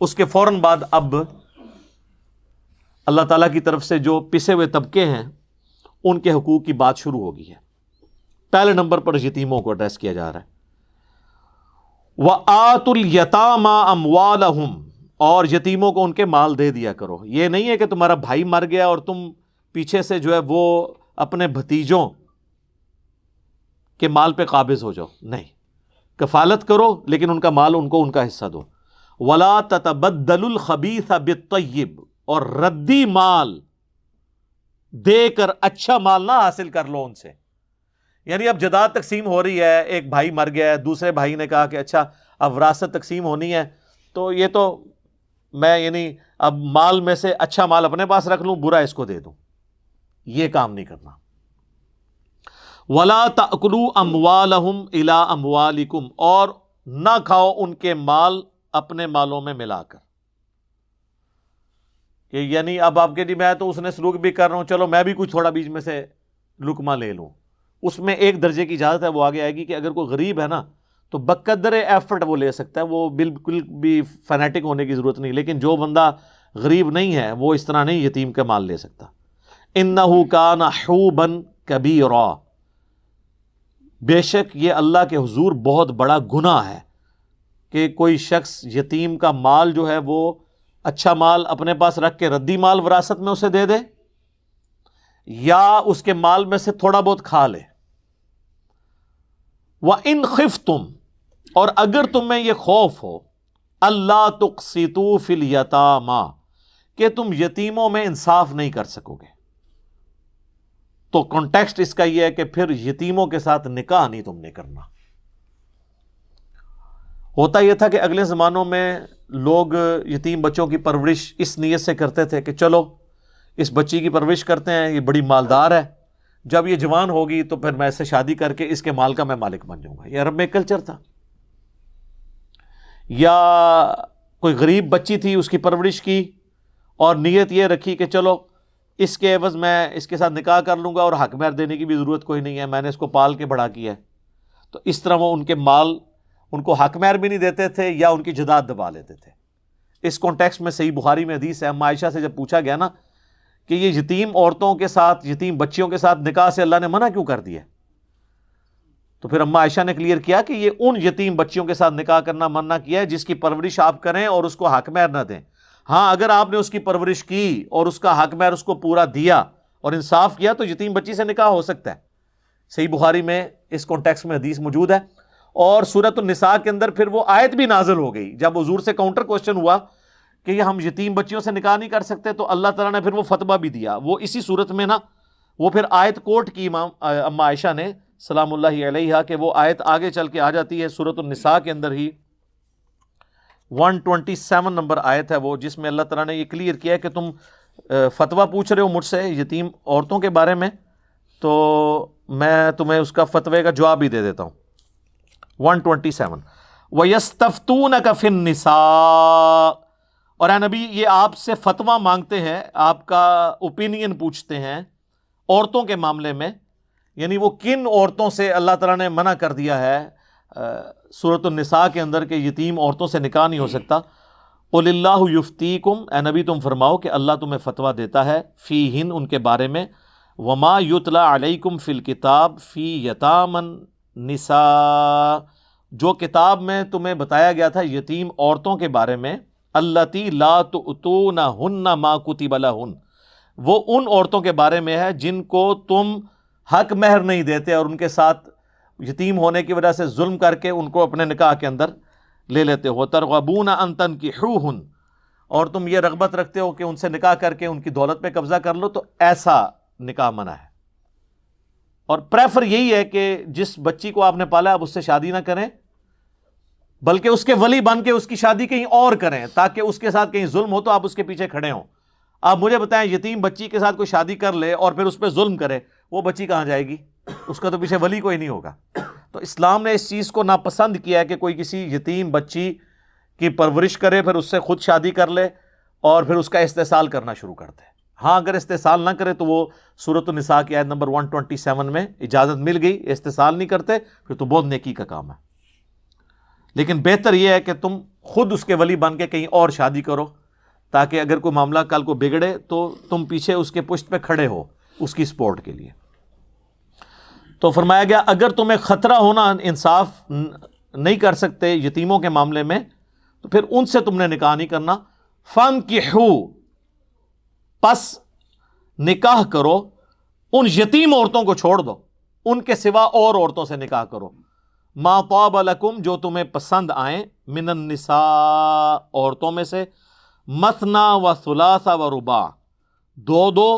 اس کے فوراً بعد اب اللہ تعالیٰ کی طرف سے جو پسے ہوئے طبقے ہیں ان کے حقوق کی بات شروع ہو گئی ہے۔ پہلے نمبر پر یتیموں کو ایڈریس کیا جا رہا ہے۔ وَآتُوا الْيَتَامَى أَمْوَالَهُمْ، اور یتیموں کو ان کے مال دے دیا کرو۔ یہ نہیں ہے کہ تمہارا بھائی مر گیا اور تم پیچھے سے جو ہے وہ اپنے بھتیجوں کے مال پہ قابض ہو جاؤ، نہیں، کفالت کرو لیکن ان کا مال ان کو ان کا حصہ دو۔ وَلَا تَتَبَدَّلُوا الْخَبِيثَ بِالطَّيِّبِ، اور ردی مال دے کر اچھا مال نہ حاصل کر لو ان سے۔ یعنی اب جائیداد تقسیم ہو رہی ہے، ایک بھائی مر گیا ہے، دوسرے بھائی نے کہا کہ اچھا اب وراثت تقسیم ہونی ہے، تو یہ تو میں یعنی اب مال میں سے اچھا مال اپنے پاس رکھ لوں، برا اس کو دے دوں، یہ کام نہیں کرنا۔ وَلَا تَأْكُلُوا أَمْوَالَهُمْ إِلَىٰ أَمْوَالِكُمْ، اور نہ کھاؤ ان کے مال اپنے مالوں میں ملا کر، کہ یعنی اب آپ کے جی میں تو اس نے سلوک بھی کر رہا ہوں، چلو میں بھی کچھ تھوڑا بیچ میں سے لقمہ لے لوں۔ اس میں ایک درجے کی اجازت ہے، وہ آگے آئے گی کہ اگر کوئی غریب ہے نا تو بقدر ایفرٹ وہ لے سکتا ہے، وہ بالکل بھی فینیٹک ہونے کی ضرورت نہیں، لیکن جو بندہ غریب نہیں ہے وہ اس طرح نہیں یتیم کا مال لے سکتا۔ اِنَّهُ كَانَ حُوبًا كَبِيرًا، بے شک یہ اللہ کے حضور بہت بڑا گناہ ہے کہ کوئی شخص یتیم کا مال جو ہے وہ اچھا مال اپنے پاس رکھ کے ردی مال وراثت میں اسے دے دے، یا اس کے مال میں سے تھوڑا بہت کھا لے۔ وَإِنْ خِفْتُمْ، اور اگر تمہیں یہ خوف ہو، اللہ تقسطوا فی الیتامیٰ، کہ تم یتیموں میں انصاف نہیں کر سکو گے، تو کانٹیکسٹ اس کا یہ ہے کہ پھر یتیموں کے ساتھ نکاح نہیں تم نے کرنا۔ ہوتا یہ تھا کہ اگلے زمانوں میں لوگ یتیم بچوں کی پرورش اس نیت سے کرتے تھے کہ چلو اس بچی کی پرورش کرتے ہیں، یہ بڑی مالدار ہے، جب یہ جوان ہوگی تو پھر میں اس سے شادی کر کے اس کے مال کا میں مالک بن جاؤں گا۔ یہ عرب میں کلچر تھا۔ یا کوئی غریب بچی تھی، اس کی پرورش کی اور نیت یہ رکھی کہ چلو اس کے عوض میں اس کے ساتھ نکاح کر لوں گا اور حق مہر دینے کی بھی ضرورت کوئی نہیں ہے، میں نے اس کو پال کے بڑا کیا ہے، تو اس طرح وہ ان کے مال، ان کو حق مہر بھی نہیں دیتے تھے یا ان کی جائیداد دبا لیتے تھے۔ اس کانٹیکسٹ میں صحیح بخاری میں حدیث ہے، اما عائشہ سے جب پوچھا گیا نا کہ یہ یتیم عورتوں کے ساتھ، یتیم بچیوں کے ساتھ نکاح سے اللہ نے منع کیوں کر دیا، تو پھر اما عائشہ نے کلیئر کیا کہ یہ ان یتیم بچیوں کے ساتھ نکاح کرنا منع کیا ہے جس کی پرورش آپ کریں اور اس کو حق مہر نہ دیں۔ ہاں اگر آپ نے اس کی پرورش کی اور اس کا حق مہر اس کو پورا دیا اور انصاف کیا تو یتیم بچی سے نکاح ہو سکتا ہے۔ صحیح بخاری میں اس کانٹیکسٹ میں حدیث موجود ہے۔ اور سورۃ النساء کے اندر پھر وہ آیت بھی نازل ہو گئی جب حضور سے کاؤنٹر کوشچن ہوا کہ یہ ہم یتیم بچیوں سے نکاح نہیں کر سکتے، تو اللہ تعالیٰ نے پھر وہ فتویٰ بھی دیا، وہ اسی صورت میں نا وہ پھر آیت کوٹ کی امام اما عائشہ نے سلام اللہ علیہا، کہ وہ آیت آگے چل کے آ جاتی ہے سورۃ النساء کے اندر ہی 127 نمبر آیت ہے وہ، جس میں اللہ تعالیٰ نے یہ کلیئر کیا ہے کہ تم فتویٰ پوچھ رہے ہو مجھ سے یتیم عورتوں کے بارے میں، تو میں تمہیں اس کا فتوے کا جواب بھی دے دیتا ہوں۔ 127 وَيَسْتَفْتُونَكَ فِي النِّسَاءِ، اور اے نبی یہ آپ سے فتویٰ مانگتے ہیں، آپ کا اوپینین پوچھتے ہیں عورتوں کے معاملے میں، یعنی وہ کن عورتوں سے اللہ تعالیٰ نے منع کر دیا ہے سورۃ النساء کے اندر کہ یتیم عورتوں سے نکاح نہیں ہو سکتا۔ قُلِ اللَّهُ يُفْتِيكُمْ، اے نبی تم فرماؤ کہ اللہ تمہیں فتویٰ دیتا ہے فیہن ان کے بارے میں، وما یتلا علیکم فی الکتاب فی یتام النساء، جو کتاب میں تمہیں بتایا گیا تھا یتیم عورتوں کے بارے میں، اللاتی لا تؤتونہن ما کتب لہن، وہ ان عورتوں کے بارے میں ہے جن کو تم حق مہر نہیں دیتے اور ان کے ساتھ یتیم ہونے کی وجہ سے ظلم کر کے ان کو اپنے نکاح کے اندر لے لیتے ہو، ترغبون ان تنکحوہن، اور تم یہ رغبت رکھتے ہو کہ ان سے نکاح کر کے ان کی دولت پہ قبضہ کر لو، تو ایسا نکاح منع ہے۔ اور پریفر یہی ہے کہ جس بچی کو آپ نے پالا آپ اس سے شادی نہ کریں، بلکہ اس کے ولی بن کے اس کی شادی کہیں اور کریں، تاکہ اس کے ساتھ کہیں ظلم ہو تو آپ اس کے پیچھے کھڑے ہوں۔ آپ مجھے بتائیں یتیم بچی کے ساتھ کوئی شادی کر لے اور پھر اس پہ ظلم کرے، وہ بچی کہاں جائے گی؟ اس کا تو پیچھے ولی کوئی نہیں ہوگا۔ تو اسلام نے اس چیز کو ناپسند کیا ہے کہ کوئی کسی یتیم بچی کی پرورش کرے، پھر اس سے خود شادی کر لے اور پھر اس کا استحصال کرنا شروع کر دے۔ ہاں اگر استحصال نہ کرے تو وہ سورۃ النساء کی آیت نمبر 127 میں اجازت مل گئی، استحصال نہیں کرتے پھر تو بہت نیکی کا کام ہے، لیکن بہتر یہ ہے کہ تم خود اس کے ولی بن کے کہیں اور شادی کرو، تاکہ اگر کوئی معاملہ کل کو بگڑے تو تم پیچھے اس کے پشت پہ کھڑے ہو اس کی سپورٹ کے لیے۔ تو فرمایا گیا اگر تمہیں خطرہ ہونا انصاف نہیں کر سکتے یتیموں کے معاملے میں تو پھر ان سے تم نے نکاح نہیں کرنا، فانکحوا، پس نکاح کرو، ان یتیم عورتوں کو چھوڑ دو، ان کے سوا اور عورتوں سے نکاح کرو، ما طاب لکم، جو تمہیں پسند آئیں، من النساء، عورتوں میں سے، مثنا و ثلاث و رباع، دو دو،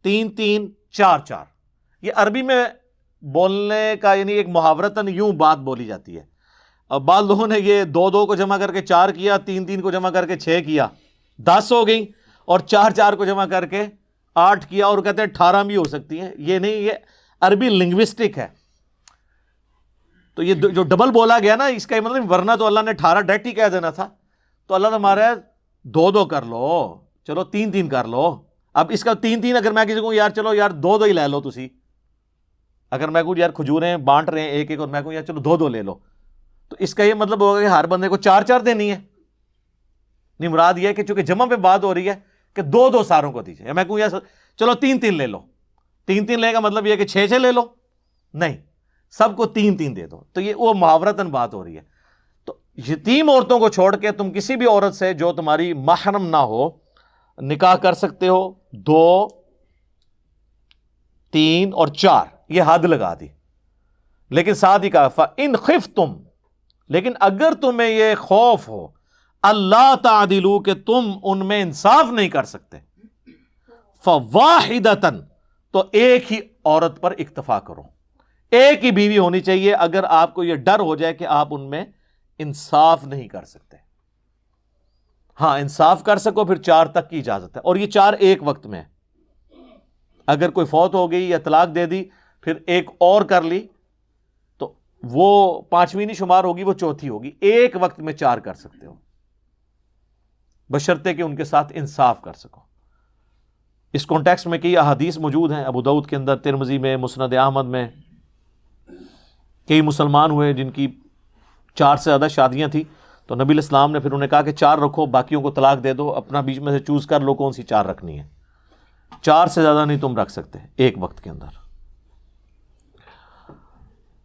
تین تین، چار چار۔ یہ عربی میں بولنے کا یعنی ایک محاورتاً یوں بات بولی جاتی ہے۔ اب بعض لوگوں نے یہ دو دو کو جمع کر کے 4 کیا، تین تین کو جمع کر کے 6 کیا، 10 ہو گئی، اور 4 4 کو جمع کر کے 8 کیا، اور کہتے ہیں 18 بھی ہو سکتی ہیں۔ یہ نہیں، یہ عربی لنگوسٹک ہے۔ تو یہ جو ڈبل بولا گیا نا، اس کا مطلب ورنہ تو اللہ نے 18 ڈائریکٹ ہی کہہ دینا تھا، تو اللہ ہمارا 2 2 کر لو، چلو 3 3 کر لو۔ اب اس کا 3 3 اگر میں کسی کو یار چلو یار 2 2 ہی لے لو تسی، اگر میں کہوں یار کھجوریں بانٹ رہے ہیں ایک ایک اور میں کہوں یار چلو 2 2 لے لو، تو اس کا یہ مطلب ہوگا کہ ہر بندے کو 4 4 دینی ہے؟ نہیں، مراد یہ ہے کہ چونکہ جمع پہ بات ہو رہی ہے کہ 2 2 ساروں کو دیجیے۔ میں کہوں یار چلو 3 3 لے لو، 3 3 لے کا مطلب یہ کہ 6 6 لے لو، نہیں، سب کو 3 3 دے دو۔ تو یہ وہ محاورتاً بات ہو رہی ہے۔ تو یتیم عورتوں کو چھوڑ کے تم کسی بھی عورت سے جو تمہاری محرم نہ ہو نکاح کر سکتے ہو، 2 3 اور 4، یہ حد لگا دی۔ لیکن ساتھ ہی کہا فَإِنْ خِفْتُمْ، لیکن اگر تمہیں یہ خوف ہو اللہ تعدلوا کہ تم ان میں انصاف نہیں کر سکتے، فَوَاحِدَةً، تو ایک ہی عورت پر اکتفا کرو، ایک ہی بیوی ہونی چاہیے اگر آپ کو یہ ڈر ہو جائے کہ آپ ان میں انصاف نہیں کر سکتے۔ ہاں انصاف کر سکو پھر 4 تک کی اجازت ہے، اور یہ 4 ایک وقت میں ہے۔ اگر کوئی فوت ہو گئی یا طلاق دے دی پھر ایک اور کر لی تو وہ 5ویں نہیں شمار ہوگی، وہ 4تھی ہوگی۔ ایک وقت میں 4 کر سکتے ہو، بشرطے کہ ان کے ساتھ انصاف کر سکو۔ اس کانٹیکسٹ میں کئی احادیث موجود ہیں، ابو داؤد کے اندر، ترمذی میں، مسند احمد میں۔ کئی مسلمان ہوئے جن کی 4 سے زیادہ شادیاں تھیں، تو نبی علیہ السلام نے پھر انہیں کہا کہ 4 رکھو، باقیوں کو طلاق دے دو، اپنا بیچ میں سے چوز کر لو کون سی 4 رکھنی ہے۔ 4 سے زیادہ نہیں تم رکھ سکتے ایک وقت کے اندر۔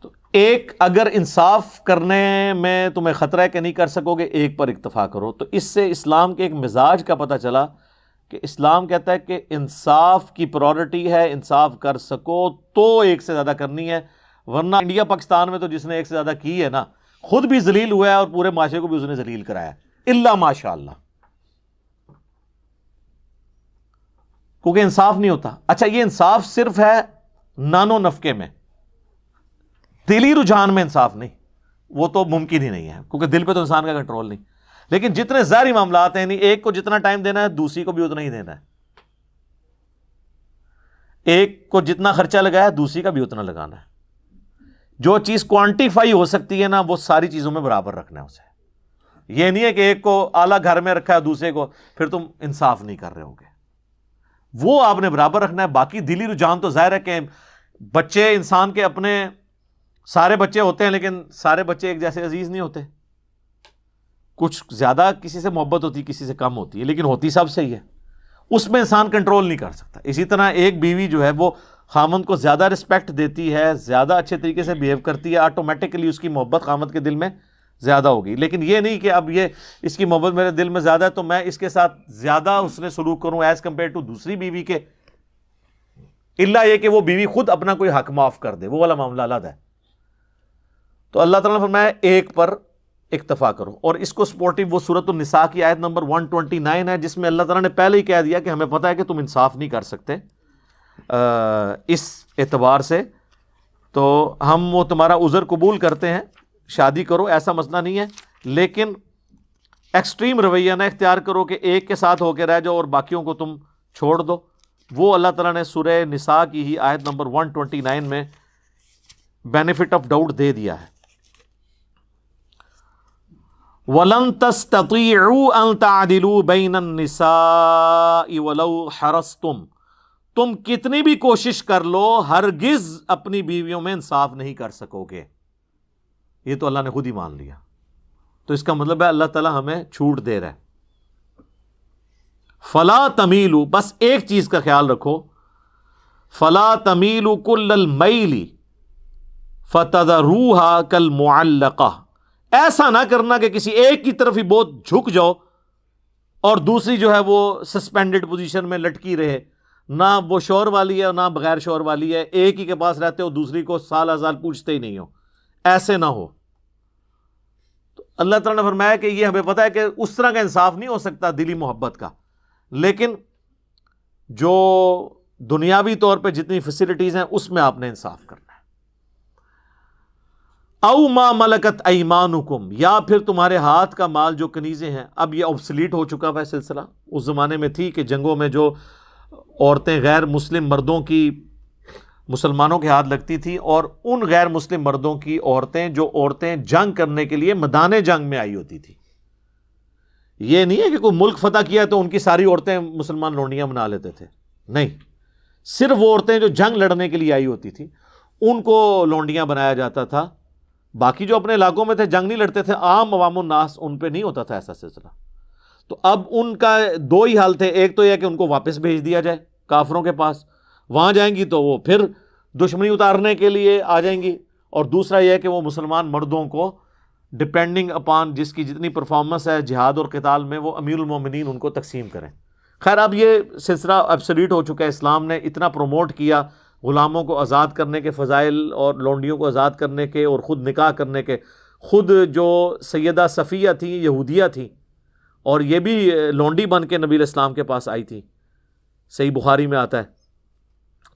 تو ایک اگر انصاف کرنے میں تمہیں خطرہ ہے کہ نہیں کر سکو گے، ایک پر اکتفا کرو۔ تو اس سے اسلام کے ایک مزاج کا پتہ چلا کہ اسلام کہتا ہے کہ انصاف کی پرائورٹی ہے، انصاف کر سکو تو ایک سے زیادہ کرنی ہے، ورنہ انڈیا پاکستان میں تو جس نے ایک سے زیادہ کی ہے نا، خود بھی ذلیل ہوا ہے اور پورے معاشرے کو بھی اس نے ذلیل کرایا، الا ماشاء اللہ، کیونکہ انصاف نہیں ہوتا۔ اچھا یہ انصاف صرف ہے نانو نفقے میں، دلی رجحان میں انصاف نہیں، وہ تو ممکن ہی نہیں ہے، کیونکہ دل پہ تو انسان کا کنٹرول نہیں۔ لیکن جتنے ظاہری معاملات ہیں، ایک کو جتنا ٹائم دینا ہے دوسری کو بھی اتنا ہی دینا ہے، ایک کو جتنا خرچہ لگایا دوسری کا بھی اتنا لگانا ہے۔ جو چیز کوانٹیفائی ہو سکتی ہے نا، وہ ساری چیزوں میں برابر رکھنا ہے اسے۔ یہ نہیں ہے کہ ایک کو اعلیٰ گھر میں رکھا ہے دوسرے کو، پھر تم انصاف نہیں کر رہے ہوگے، وہ آپ نے برابر رکھنا ہے۔ باقی دلی رجحان تو ظاہر ہے کہ بچے انسان کے اپنے سارے بچے ہوتے ہیں، لیکن سارے بچے ایک جیسے عزیز نہیں ہوتے، کچھ زیادہ کسی سے محبت ہوتی، کسی سے کم ہوتی ہے، لیکن ہوتی سب سے ہی ہے، اس میں انسان کنٹرول نہیں کر سکتا۔ اسی طرح ایک بیوی جو ہے وہ خامند کو زیادہ رسپیکٹ دیتی ہے، زیادہ اچھے طریقے سے بیہیو کرتی ہے، آٹومیٹکلی اس کی محبت خامند کے دل میں زیادہ ہوگی۔ لیکن یہ نہیں کہ اب یہ اس کی محبت میرے دل میں زیادہ ہے تو میں اس کے ساتھ زیادہ اس نے سلوک کروں ایز کمپیئر ٹو دوسری بیوی کے، الا یہ کہ وہ بیوی خود اپنا کوئی حق معاف کر دے، وہ والا معاملہ علیحدہ ہے۔ تو اللہ تعالیٰ نے فرمایا ایک پر اکتفا کرو، اور اس کو سپورٹیو وہ سورۃ النساء کی آیت نمبر 129 ہے، جس میں اللہ تعالیٰ نے پہلے ہی کہہ دیا کہ ہمیں پتہ ہے کہ تم انصاف نہیں کر سکتے اس اعتبار سے، تو ہم وہ تمہارا عذر قبول کرتے ہیں، شادی کرو، ایسا مسئلہ نہیں ہے، لیکن ایکسٹریم رویہ نہ اختیار کرو کہ ایک کے ساتھ ہو کے رہ جاؤ اور باقیوں کو تم چھوڑ دو۔ وہ اللہ تعالیٰ نے سورہ نساء کی ہی آیت نمبر 129 میں بینیفٹ آف ڈاؤٹ دے دیا ہے۔ وَلَن تَسْتَطِيعُوا أَن تَعْدِلُوا بَيْنَ النِّسَاءِ وَلَوْ حَرَصْتُمْ، تم کتنی بھی کوشش کر لو ہرگز اپنی بیویوں میں انصاف نہیں کر سکو گے۔ یہ تو اللہ نے خود ہی مان لیا، تو اس کا مطلب ہے اللہ تعالیٰ ہمیں چھوٹ دے رہا ہے۔ فَلَا تَمِيلُوا، بس ایک چیز کا خیال رکھو، فَلَا تَمِيلُوا كُلَّ الْمَيْلِ فَتَذَرُوهَا كَالْمُعَلَّقَةِ، ایسا نہ کرنا کہ کسی ایک کی طرف ہی بہت جھک جاؤ اور دوسری جو ہے وہ سسپینڈڈ پوزیشن میں لٹکی رہے، نہ وہ شوہر والی ہے نہ بغیر شوہر والی ہے، ایک ہی کے پاس رہتے ہو دوسری کو سال ہزار پوچھتے ہی نہیں ہو، ایسے نہ ہو۔ تو اللہ تعالیٰ نے فرمایا کہ یہ ہمیں پتہ ہے کہ اس طرح کا انصاف نہیں ہو سکتا دلی محبت کا، لیکن جو دنیاوی طور پہ جتنی فیسلٹیز ہیں اس میں آپ نے انصاف کرنا ہے۔ او ما ملکت ایمانکم، یا پھر تمہارے ہاتھ کا مال جو کنیزیں ہیں۔ اب یہ آبسلیٹ ہو چکا ہے سلسلہ، اس زمانے میں تھی کہ جنگوں میں جو عورتیں غیر مسلم مردوں کی مسلمانوں کے ہاتھ لگتی تھی، اور ان غیر مسلم مردوں کی عورتیں جو عورتیں جنگ کرنے کے لیے میدان جنگ میں آئی ہوتی تھی۔ یہ نہیں ہے کہ کوئی ملک فتح کیا تو ان کی ساری عورتیں مسلمان لونڈیاں بنا لیتے تھے، نہیں، صرف وہ عورتیں جو جنگ لڑنے کے لیے آئی ہوتی تھی ان کو لونڈیاں بنایا جاتا تھا۔ باقی جو اپنے علاقوں میں تھے جنگ نہیں لڑتے تھے، عام عوام الناس، ان پہ نہیں ہوتا تھا ایسا سلسلہ۔ تو اب ان کا دو ہی حال تھے، ایک تو یہ کہ ان کو واپس بھیج دیا جائے کافروں کے پاس، وہاں جائیں گی تو وہ پھر دشمنی اتارنے کے لیے آ جائیں گی، اور دوسرا یہ کہ وہ مسلمان مردوں کو ڈپینڈنگ اپان جس کی جتنی پرفارمنس ہے جہاد اور قتال میں، وہ امیر المومنین ان کو تقسیم کریں۔ خیر اب یہ سلسلہ ایبسلیٹ ہو چکا ہے، اسلام نے اتنا پروموٹ کیا غلاموں کو آزاد کرنے کے فضائل اور لونڈیوں کو آزاد کرنے کے اور خود نکاح کرنے کے۔ خود جو سیدہ صفیہ تھیں یہودیہ تھیں، اور یہ بھی لونڈی بن کے نبی علیہ السلام کے پاس آئی تھی، صحیح بخاری میں آتا ہے۔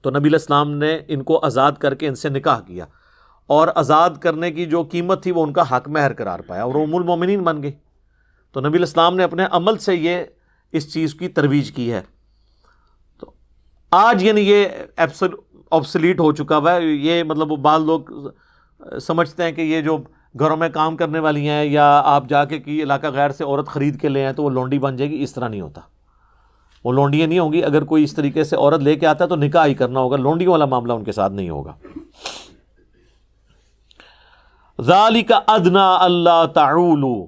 تو نبی علیہ السلام نے ان کو آزاد کر کے ان سے نکاح کیا، اور آزاد کرنے کی جو قیمت تھی وہ ان کا حق مہر قرار پایا، اور وہ ام المومنین بن گئی۔ تو نبی علیہ السلام نے اپنے عمل سے یہ اس چیز کی ترویج کی ہے۔ تو آج یعنی یہ آبسلیٹ ہو چکا ہوا ہے، یہ مطلب بعض لوگ سمجھتے ہیں کہ یہ جو گھروں میں کام کرنے والی ہیں، یا آپ جا کے کی علاقہ غیر سے عورت خرید کے لے آئیں تو وہ لونڈی بن جائے گی، اس طرح نہیں ہوتا، وہ لونڈیاں نہیں ہوں گی۔ اگر کوئی اس طریقے سے عورت لے کے آتا ہے تو نکاح ہی کرنا ہوگا، لونڈیوں والا معاملہ ان کے ساتھ نہیں ہوگا۔ ذالک ادنی اللہ تعولوا،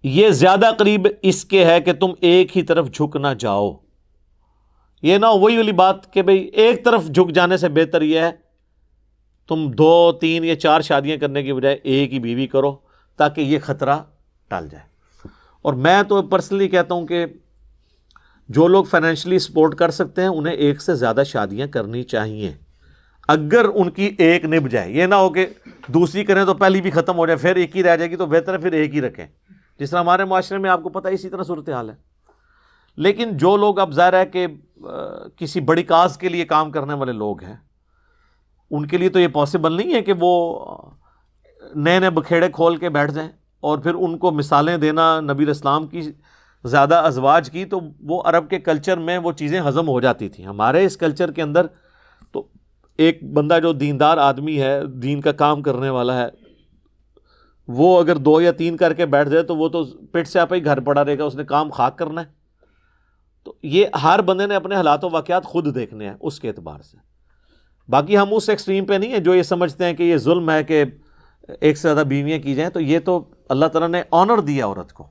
یہ زیادہ قریب اس کے ہے کہ تم ایک ہی طرف جھک نہ جاؤ۔ یہ نہ وہی والی بات کہ بھئی ایک طرف جھک جانے سے بہتر یہ ہے تم 2 3 یا 4 شادیاں کرنے کی بجائے ایک ہی بیوی کرو، تاکہ یہ خطرہ ٹل جائے۔ اور میں تو پرسنلی کہتا ہوں کہ جو لوگ فائنینشلی سپورٹ کر سکتے ہیں انہیں ایک سے زیادہ شادیاں کرنی چاہیے۔ اگر ان کی ایک نبھ جائے، یہ نہ ہو کہ دوسری کریں تو پہلی بھی ختم ہو جائے، پھر ایک ہی رہ جائے گی، تو بہتر ہے پھر ایک ہی رکھیں، جس طرح ہمارے معاشرے میں آپ کو پتہ ہے اسی طرح صورتحال ہے۔ لیکن جو لوگ اب ظاہر ہے کہ کسی بڑی کاز کے لیے کام کرنے والے لوگ ہیں، ان کے لیے تو یہ پاسبل نہیں ہے کہ وہ نئے نئے بکھیڑے کھول کے بیٹھ جائیں، اور پھر ان کو مثالیں دینا نبی الاسلام کی زیادہ ازواج کی، تو وہ عرب کے کلچر میں وہ چیزیں ہضم ہو جاتی تھیں۔ ہمارے اس کلچر کے اندر تو ایک بندہ جو دیندار آدمی ہے، دین کا کام کرنے والا ہے، وہ اگر 2 یا 3 کر کے بیٹھ جائے تو وہ تو پیٹ سے آپ ہی گھر پڑا رہے گا، اس نے کام خاک کرنا ہے۔ تو یہ ہر بندے نے اپنے حالات و واقعات خود دیکھنے ہیں اس کے اعتبار سے۔ باقی ہم اس ایکسٹریم پہ نہیں ہیں جو یہ سمجھتے ہیں کہ یہ ظلم ہے کہ ایک سے زیادہ بیویاں کی جائیں، تو یہ تو اللہ تعالیٰ نے آنر دیا عورت کو،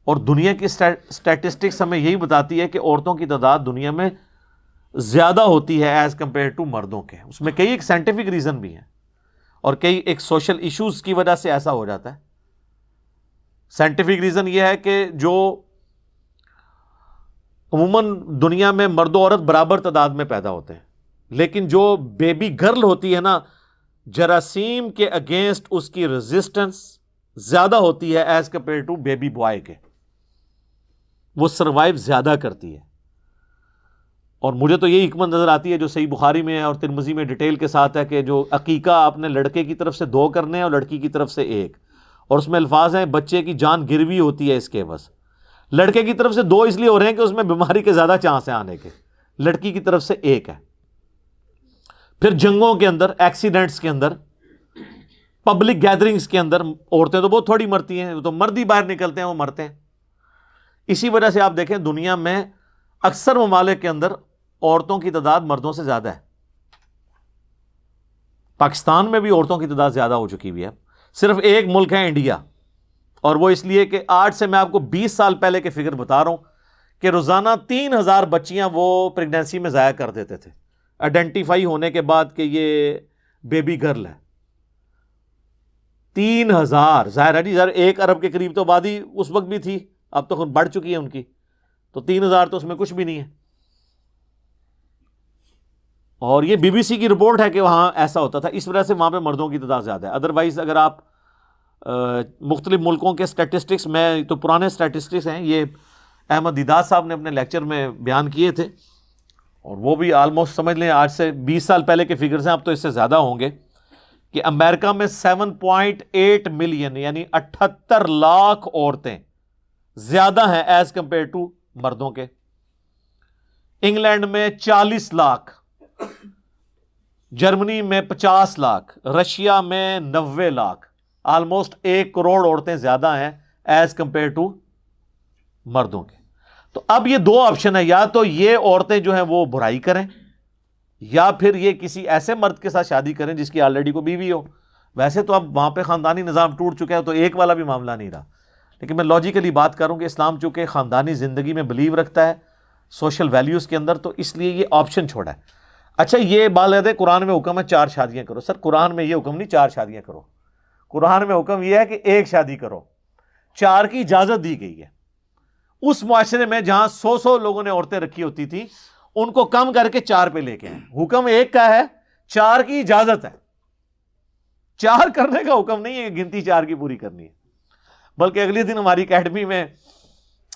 اور دنیا کی اسٹیٹسٹکس ہمیں یہی بتاتی ہے کہ عورتوں کی تعداد دنیا میں زیادہ ہوتی ہے ایز کمپیئر ٹو مردوں کے۔ اس میں کئی ایک سائنٹیفک ریزن بھی ہیں، اور کئی ایک سوشل ایشوز کی وجہ سے ایسا ہو جاتا ہے۔ سائنٹیفک ریزن یہ ہے کہ جو عموماً دنیا میں مرد و عورت برابر تعداد میں پیدا ہوتے ہیں، لیکن جو بیبی گرل ہوتی ہے نا، جراثیم کے اگینسٹ اس کی ریزسٹنس زیادہ ہوتی ہے as compare to baby boy کے، وہ سروائیو زیادہ کرتی ہے۔ اور مجھے تو یہی حکمت نظر آتی ہے جو صحیح بخاری میں اور ترمذی میں ڈیٹیل کے ساتھ ہے کہ جو عقیقہ آپ نے لڑکے کی طرف سے 2 کرنے ہیں اور لڑکی کی طرف سے 1، اور اس میں الفاظ ہیں بچے کی جان گروی ہوتی ہے اس کے عوض۔ لڑکے کی طرف سے 2 اس لیے ہو رہے ہیں کہ اس میں بیماری کے زیادہ چانس ہیں آنے کے، لڑکی کی طرف سے 1 ہے۔ پھر جنگوں کے اندر، ایکسیڈنٹس کے اندر، پبلک گیدرنگز کے اندر عورتیں تو بہت تھوڑی مرتی ہیں، تو مرد ہی باہر نکلتے ہیں وہ مرتے ہیں۔ اسی وجہ سے آپ دیکھیں دنیا میں اکثر ممالک کے اندر عورتوں کی تعداد مردوں سے زیادہ ہے۔ پاکستان میں بھی عورتوں کی تعداد زیادہ ہو چکی ہوئی ہے، صرف ایک ملک ہے انڈیا، اور وہ اس لیے کہ آج سے میں آپ کو 20 سال پہلے کے فگر بتا رہا ہوں کہ روزانہ 3000 بچیاں وہ پریگنینسی میں ضائع کر دیتے تھے، آئیڈینٹیفائی ہونے کے بعد کہ یہ بیبی گرل ہے۔ 3000، ظاہر ہے جی، 1 ارب کے قریب تو آبادی اس وقت بھی تھی، اب تو بڑھ چکی ہے ان کی، تو 3000 تو اس میں کچھ بھی نہیں ہے۔ اور یہ بی بی سی کی رپورٹ ہے کہ وہاں ایسا ہوتا تھا، اس وجہ سے وہاں پہ مردوں کی تعداد زیادہ ہے۔ ادروائز اگر آپ مختلف ملکوں کے سٹیٹسٹکس، میں تو پرانے سٹیٹسٹکس ہیں، یہ احمد دیداد صاحب نے اپنے لیکچر میں بیان کیے تھے، اور وہ بھی آلموسٹ سمجھ لیں آج سے 20 سال پہلے کے فگرز ہیں، اب تو اس سے زیادہ ہوں گے، کہ امریکہ میں 7.8 ملین یعنی 78 لاکھ عورتیں زیادہ ہیں ایز کمپیئر ٹو مردوں کے۔ انگلینڈ میں 40 لاکھ، جرمنی میں 50 لاکھ، رشیا میں 90 لاکھ، آلموسٹ 1 کروڑ عورتیں زیادہ ہیں ایز کمپیئر ٹو مردوں کے۔ تو اب یہ 2 آپشن ہے، یا تو یہ عورتیں جو ہیں وہ برائی کریں، یا پھر یہ کسی ایسے مرد کے ساتھ شادی کریں جس کی آلریڈی کو بیوی ہو۔ ویسے تو اب وہاں پہ خاندانی نظام ٹوٹ چکا ہے، تو ایک والا بھی معاملہ نہیں رہا، لیکن میں لاجیکلی بات کروں کہ اسلام چونکہ خاندانی زندگی میں بلیو رکھتا ہے، سوشل ویلیوز کے اندر، تو اس لیے یہ آپشن چھوڑا ہے۔ اچھا، یہ بات ہے قرآن میں حکم ہے 4 شادیاں کرو، سر قرآن میں یہ حکم نہیں 4 شادیاں کرو، قرآن میں حکم یہ ہے کہ 1 شادی کرو، 4 کی اجازت دی گئی ہے۔ اس معاشرے میں جہاں 100 لوگوں نے عورتیں رکھی ہوتی تھی، ان کو کم کر کے 4 پہ لے کے آئے۔ حکم 1 کا ہے، 4 کی اجازت ہے، 4 کرنے کا حکم نہیں ہے کہ گنتی 4 کی پوری کرنی ہے۔ بلکہ اگلے دن ہماری اکیڈمی میں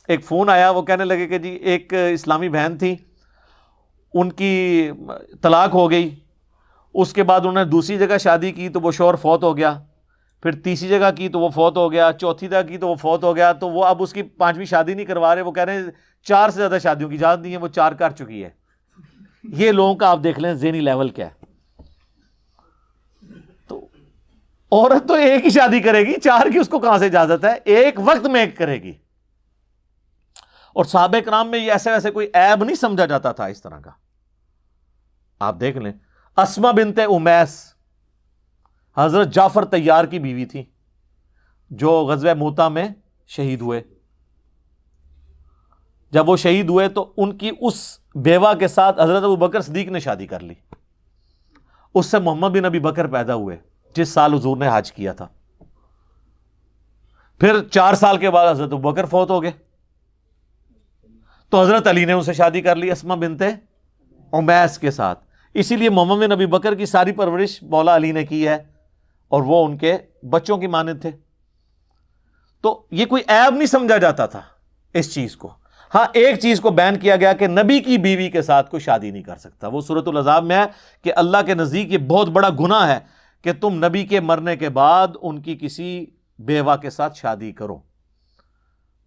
ایک فون آیا، وہ کہنے لگے کہ جی ایک اسلامی بہن تھی، ان کی طلاق ہو گئی، اس کے بعد انہوں نے دوسری جگہ شادی کی تو وہ شوہر فوت ہو گیا، پھر تیسری جگہ کی تو وہ فوت ہو گیا، چوتھی جگہ کی تو وہ فوت ہو گیا، تو وہ اب اس کی 5ویں شادی نہیں کروا رہے، وہ کہہ رہے ہیں 4 سے زیادہ شادیوں کی اجازت نہیں ہے، وہ 4 کر چکی ہے۔ یہ لوگوں کا آپ دیکھ لیں ذہنی لیول کیا ہے۔ تو عورت تو 1 ہی شادی کرے گی، 4 کی اس کو کہاں سے اجازت ہے؟ ایک وقت میں 1 کرے گی۔ اور صحابہ کرام میں یہ ایسے ویسے کوئی عیب نہیں سمجھا جاتا تھا اس طرح کا۔ آپ دیکھ لیں، اسما بنت امیس حضرت جعفر طیار کی بیوی تھی، جو غزوہ موتا میں شہید ہوئے۔ جب وہ شہید ہوئے تو ان کی اس بیوہ کے ساتھ حضرت ابوبکر صدیق نے شادی کر لی، اس سے محمد بن ابی بکر پیدا ہوئے جس سال حضور نے حج کیا تھا۔ پھر 4 سال کے بعد حضرت ابوبکر فوت ہو گئے، تو حضرت علی نے ان سے شادی کر لی اسما بنت امیس کے ساتھ۔ اسی لیے محمد بن ابی بکر کی ساری پرورش مولا علی نے کی ہے اور وہ ان کے بچوں کی مانند تھے. تو یہ کوئی عیب نہیں سمجھا جاتا تھا اس چیز کو. ہاں ایک چیز کو بین کیا گیا کہ نبی کی بیوی کے ساتھ کوئی شادی نہیں کر سکتا. وہ سورۃ الاحزاب میں ہے کہ اللہ کے نزدیک یہ بہت بڑا گناہ ہے کہ تم نبی کے مرنے کے بعد ان کی کسی بیوہ کے ساتھ شادی کرو.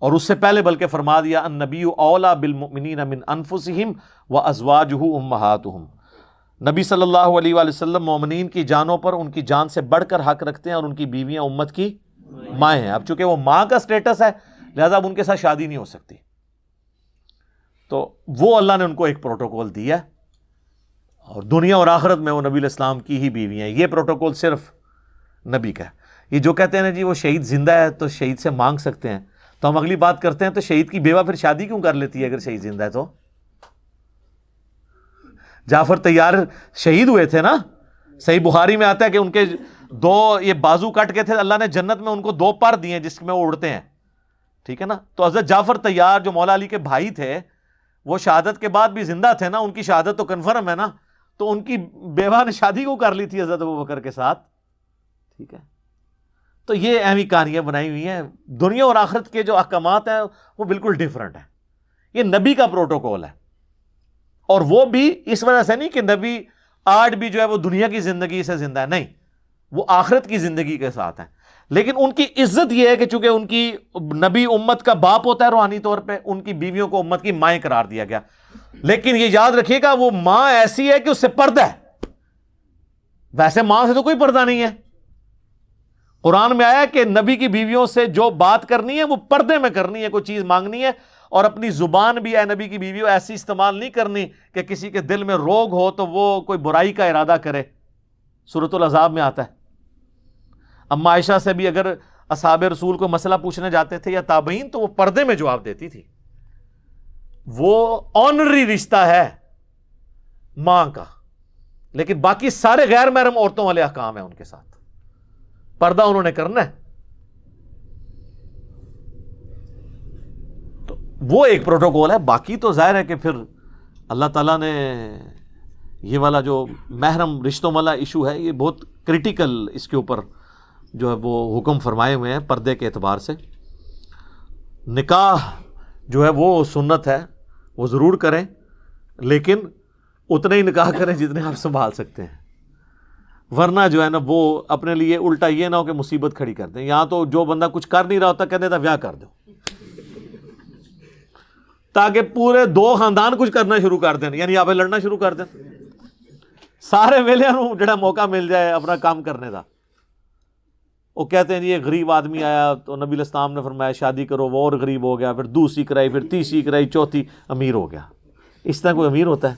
اور اس سے پہلے بلکہ فرما دیا النبی اولیٰ بالمؤمنین من انفسہم وازواجہ امہاتہم. نبی صلی اللہ علیہ وآلہ وسلم مومنین کی جانوں پر ان کی جان سے بڑھ کر حق رکھتے ہیں اور ان کی بیویاں امت کی مائیں ہیں. اب چونکہ وہ ماں کا سٹیٹس ہے لہذا اب ان کے ساتھ شادی نہیں ہو سکتی. تو وہ اللہ نے ان کو ایک پروٹوکول دیا اور دنیا اور آخرت میں وہ نبی علیہ السلام کی ہی بیویاں ہیں. یہ پروٹوکول صرف نبی کا ہے. یہ جو کہتے ہیں نا جی وہ شہید زندہ ہے تو شہید سے مانگ سکتے ہیں, تو ہم اگلی بات کرتے ہیں تو شہید کی بیوہ پھر شادی کیوں کر لیتی ہے اگر شہید زندہ ہے تو؟ جعفر طیار شہید ہوئے تھے نا, صحیح بخاری میں آتا ہے کہ ان کے 2 یہ بازو کٹ کے تھے, اللہ نے جنت میں ان کو 2 پر دیے جس میں وہ اڑتے ہیں, ٹھیک ہے نا. تو حضرت جعفر طیار جو مولا علی کے بھائی تھے وہ شہادت کے بعد بھی زندہ تھے نا, ان کی شہادت تو کنفرم ہے نا, تو ان کی بیوہ نے شادی کو کر لی تھی حضرت ابوبکر کے ساتھ, ٹھیک ہے. تو یہ اہمی کہانیاں بنائی ہوئی ہیں. دنیا اور آخرت کے جو احکامات ہیں وہ بالکل ڈیفرنٹ ہیں. یہ نبی کا پروٹوکول ہے, اور وہ بھی اس وجہ سے نہیں کہ نبی آج بھی جو ہے وہ دنیا کی زندگی سے زندہ ہے, نہیں, وہ آخرت کی زندگی کے ساتھ ہیں. لیکن ان کی عزت یہ ہے کہ چونکہ ان کی نبی امت کا باپ ہوتا ہے روحانی طور پہ, ان کی بیویوں کو امت کی مائیں قرار دیا گیا. لیکن یہ یاد رکھیے گا وہ ماں ایسی ہے کہ اس سے پردہ ہے, ویسے ماں سے تو کوئی پردہ نہیں ہے. قرآن میں آیا کہ نبی کی بیویوں سے جو بات کرنی ہے وہ پردے میں کرنی ہے, کوئی چیز مانگنی ہے, اور اپنی زبان بھی اے نبی کی بیویوں ایسی استعمال نہیں کرنی کہ کسی کے دل میں روگ ہو تو وہ کوئی برائی کا ارادہ کرے. سورۃ الاحزاب میں آتا ہے. اما عائشہ سے بھی اگر اصحاب رسول کو مسئلہ پوچھنے جاتے تھے یا تابعین تو وہ پردے میں جواب دیتی تھی. وہ آنری رشتہ ہے ماں کا, لیکن باقی سارے غیر محرم عورتوں والے احکام ہیں ان کے ساتھ, پردہ انہوں نے کرنا ہے. تو وہ ایک پروٹوکول ہے. باقی تو ظاہر ہے کہ پھر اللہ تعالیٰ نے یہ والا جو محرم رشتوں والا ایشو ہے یہ بہت کریٹیکل, اس کے اوپر جو ہے وہ حکم فرمائے ہوئے ہیں پردے کے اعتبار سے. نکاح جو ہے وہ سنت ہے, وہ ضرور کریں, لیکن اتنے ہی نکاح کریں جتنے آپ سنبھال سکتے ہیں, ورنہ جو ہے نا وہ اپنے لیے الٹا یہ نہ ہو کہ مصیبت کھڑی کر دیں. یہاں تو جو بندہ کچھ کر نہیں رہا ہوتا کہتے تھا بیاہ کر دو, تاکہ پورے 2 خاندان کچھ کرنا شروع کر دیں, یعنی آپ لڑنا شروع کر دیں, سارے ویلے نوں جڑا موقع مل جائے اپنا کام کرنے کا. وہ کہتے ہیں جی یہ غریب آدمی آیا تو نبی علیہ السلام نے فرمایا شادی کرو, وہ اور غریب ہو گیا, پھر دوسری کرائی, پھر تیسری کرائی, چوتھی امیر ہو گیا. اس طرح کوئی امیر ہوتا ہے؟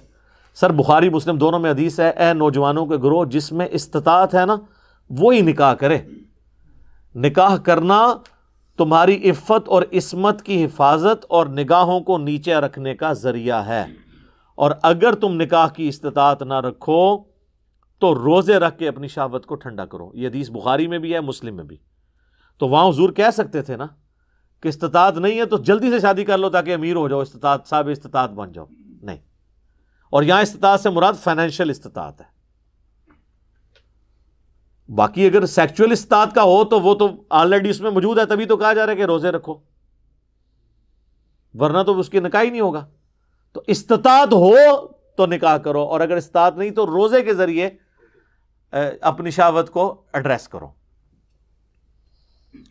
سر بخاری مسلم دونوں میں حدیث ہے, اے نوجوانوں کے گروہ جس میں استطاعت ہے نا وہی نکاح کرے. نکاح کرنا تمہاری عفت اور عصمت کی حفاظت اور نگاہوں کو نیچے رکھنے کا ذریعہ ہے, اور اگر تم نکاح کی استطاعت نہ رکھو تو روزے رکھ کے اپنی شہوت کو ٹھنڈا کرو. یہ حدیث بخاری میں بھی ہے, مسلم میں بھی. تو وہاں حضور کہہ سکتے تھے نا کہ استطاعت نہیں ہے تو جلدی سے شادی کر لو تاکہ امیر ہو جاؤ, استطاعت صاحب استطاعت بن جاؤ, نہیں. اور یہاں استطاعت سے مراد فائنینشیل استطاعت ہے. باقی اگر سیکچوئل استطاعت کا ہو تو وہ تو آلریڈی اس میں موجود ہے, تبھی تو کہا جا رہا ہے کہ روزے رکھو, ورنہ تو اس کی نکاح ہی نہیں ہوگا. تو استطاعت ہو تو نکاح کرو, اور اگر استطاعت نہیں تو روزے کے ذریعے اپنی شہوت کو ایڈریس کرو.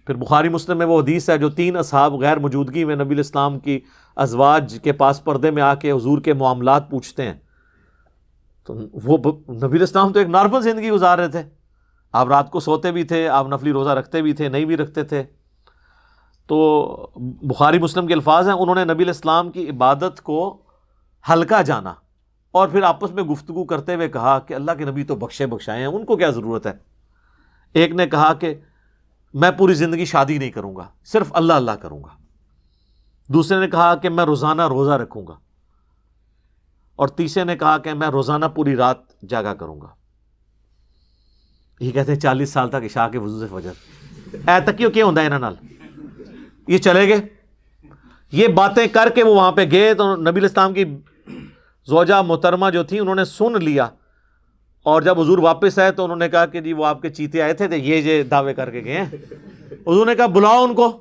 پھر بخاری مسلم میں وہ حدیث ہے جو 3 اصحاب غیر موجودگی میں نبی الاسلام کی ازواج کے پاس پردے میں آ کے حضور کے معاملات پوچھتے ہیں. تو وہ نبی الاسلام تو ایک نارمل زندگی گزار رہے تھے, آپ رات کو سوتے بھی تھے, آپ نفلی روزہ رکھتے بھی تھے, نہیں بھی رکھتے تھے. تو بخاری مسلم کے الفاظ ہیں, انہوں نے نبی الاسلام کی عبادت کو ہلکا جانا اور پھر آپس میں گفتگو کرتے ہوئے کہا کہ اللہ کے نبی تو بخشے بخشائے ہیں, ان کو کیا ضرورت ہے. ایک نے کہا کہ میں پوری زندگی شادی نہیں کروں گا, صرف اللہ اللہ کروں گا. دوسرے نے کہا کہ میں روزانہ روزہ رکھوں گا, اور تیسرے نے کہا کہ میں روزانہ پوری رات جاگا کروں گا. یہ کہتے ہیں 40 سال تک عشاء کے وضو سے فجر اے تکیو کیا ہوتا ہے انہاں نال. یہ چلے گئے, یہ باتیں کر کے وہ وہاں پہ گئے تو نبی الاسلام کی زوجہ محترمہ جو تھی انہوں نے سن لیا اور جب حضور واپس آئے تو انہوں نے کہا کہ جی وہ آپ کے چیتے آئے تھے یہ دعوے کر کے گئے ہیں. حضور نے کہا بلاؤ ان کو.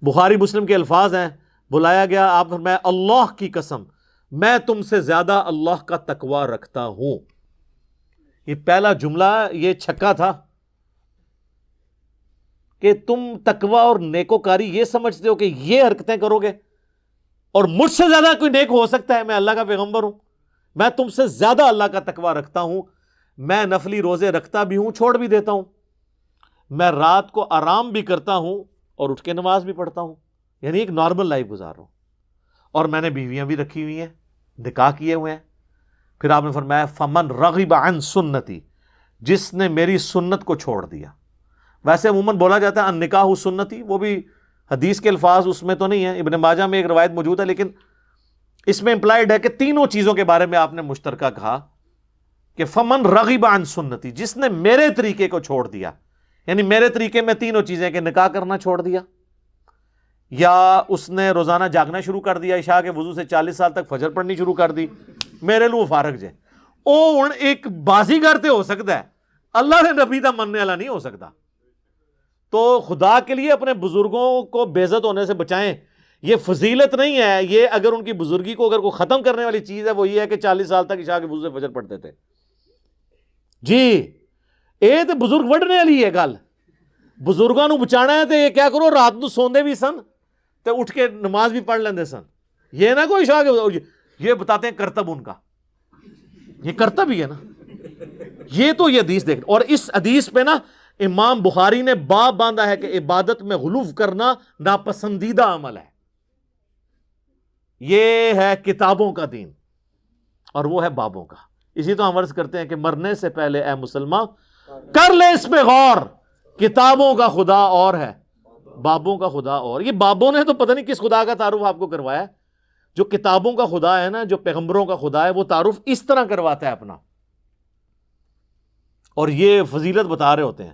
بخاری مسلم کے الفاظ ہیں. بلایا گیا. آپ فرمایا اللہ کی قسم میں تم سے زیادہ اللہ کا تقوی رکھتا ہوں. یہ پہلا جملہ یہ چھکا تھا کہ تم تقوی اور نیکوکاری یہ سمجھتے ہو کہ یہ حرکتیں کرو گے اور مجھ سے زیادہ کوئی نیک ہو سکتا ہے؟ میں اللہ کا پیغمبر ہوں. میں تم سے زیادہ اللہ کا تقوی رکھتا ہوں. میں نفلی روزے رکھتا بھی ہوں, چھوڑ بھی دیتا ہوں. میں رات کو آرام بھی کرتا ہوں اور اٹھ کے نماز بھی پڑھتا ہوں. یعنی ایک نارمل لائف گزار رہا ہوں. اور میں نے بیویاں بھی رکھی ہوئی ہیں, نکاح کیے ہوئے ہیں. پھر آپ نے فرمایا فمن رغب عن سنتی, جس نے میری سنت کو چھوڑ دیا. ویسے عموماً بولا جاتا ہے النکاح سنتی, وہ بھی حدیث کے الفاظ اس میں تو نہیں ہے, ابن ماجہ میں ایک روایت موجود ہے, لیکن اس میں امپلائڈ ہے کہ تینوں چیزوں کے بارے میں آپ نے مشترکہ کہا کہ فمن رغب عن سنتی, جس نے میرے طریقے کو چھوڑ دیا. یعنی میرے طریقے میں تینوں چیزیں کہ نکاح کرنا چھوڑ دیا, یا اس نے روزانہ جاگنا شروع کر دیا, عشاء کے وضو سے 40 سال تک فجر پڑھنی شروع کر دی, میرے لو فارغ جے. او ایک بازی کرتے ہو سکتا ہے, اللہ نے نبی دا مننے والا نہیں ہو سکتا. تو خدا کے لیے اپنے بزرگوں کو بے عزت ہونے سے بچائیں. یہ فضیلت نہیں ہے, یہ اگر ان کی بزرگی کو اگر کوئی ختم کرنے والی چیز ہے وہ یہ ہے کہ 40 سال تک عشاء کے وضو سے فجر پڑھتے تھے. جی اے تے بزرگ وڈنے والی ہے گل. بزرگاں نو بچانا ہے تے یہ کیا کرو, رات نو سوندے بھی سن تے اٹھ کے نماز بھی پڑھ لیندے سن. یہ نہ کوئی عشاء کے, یہ بتاتے ہیں کرتب ان کا, یہ کرتب ہی ہے نا. یہ تو یہ حدیث دیکھ, اور اس حدیث پہ نا امام بخاری نے باب باندھا ہے کہ عبادت میں غلو کرنا ناپسندیدہ عمل ہے. یہ ہے کتابوں کا دین اور وہ ہے بابوں کا. اسی تو ہم عرض کرتے ہیں کہ مرنے سے پہلے اے مسلمان کر لے اس پہ غور. کتابوں کا خدا اور ہے, بابوں کا خدا اور. یہ بابوں نے تو پتہ نہیں کس خدا کا تعارف آپ کو کروایا ہے. جو کتابوں کا خدا ہے نا, جو پیغمبروں کا خدا ہے, وہ تعارف اس طرح کرواتا ہے اپنا, اور یہ فضیلت بتا رہے ہوتے ہیں.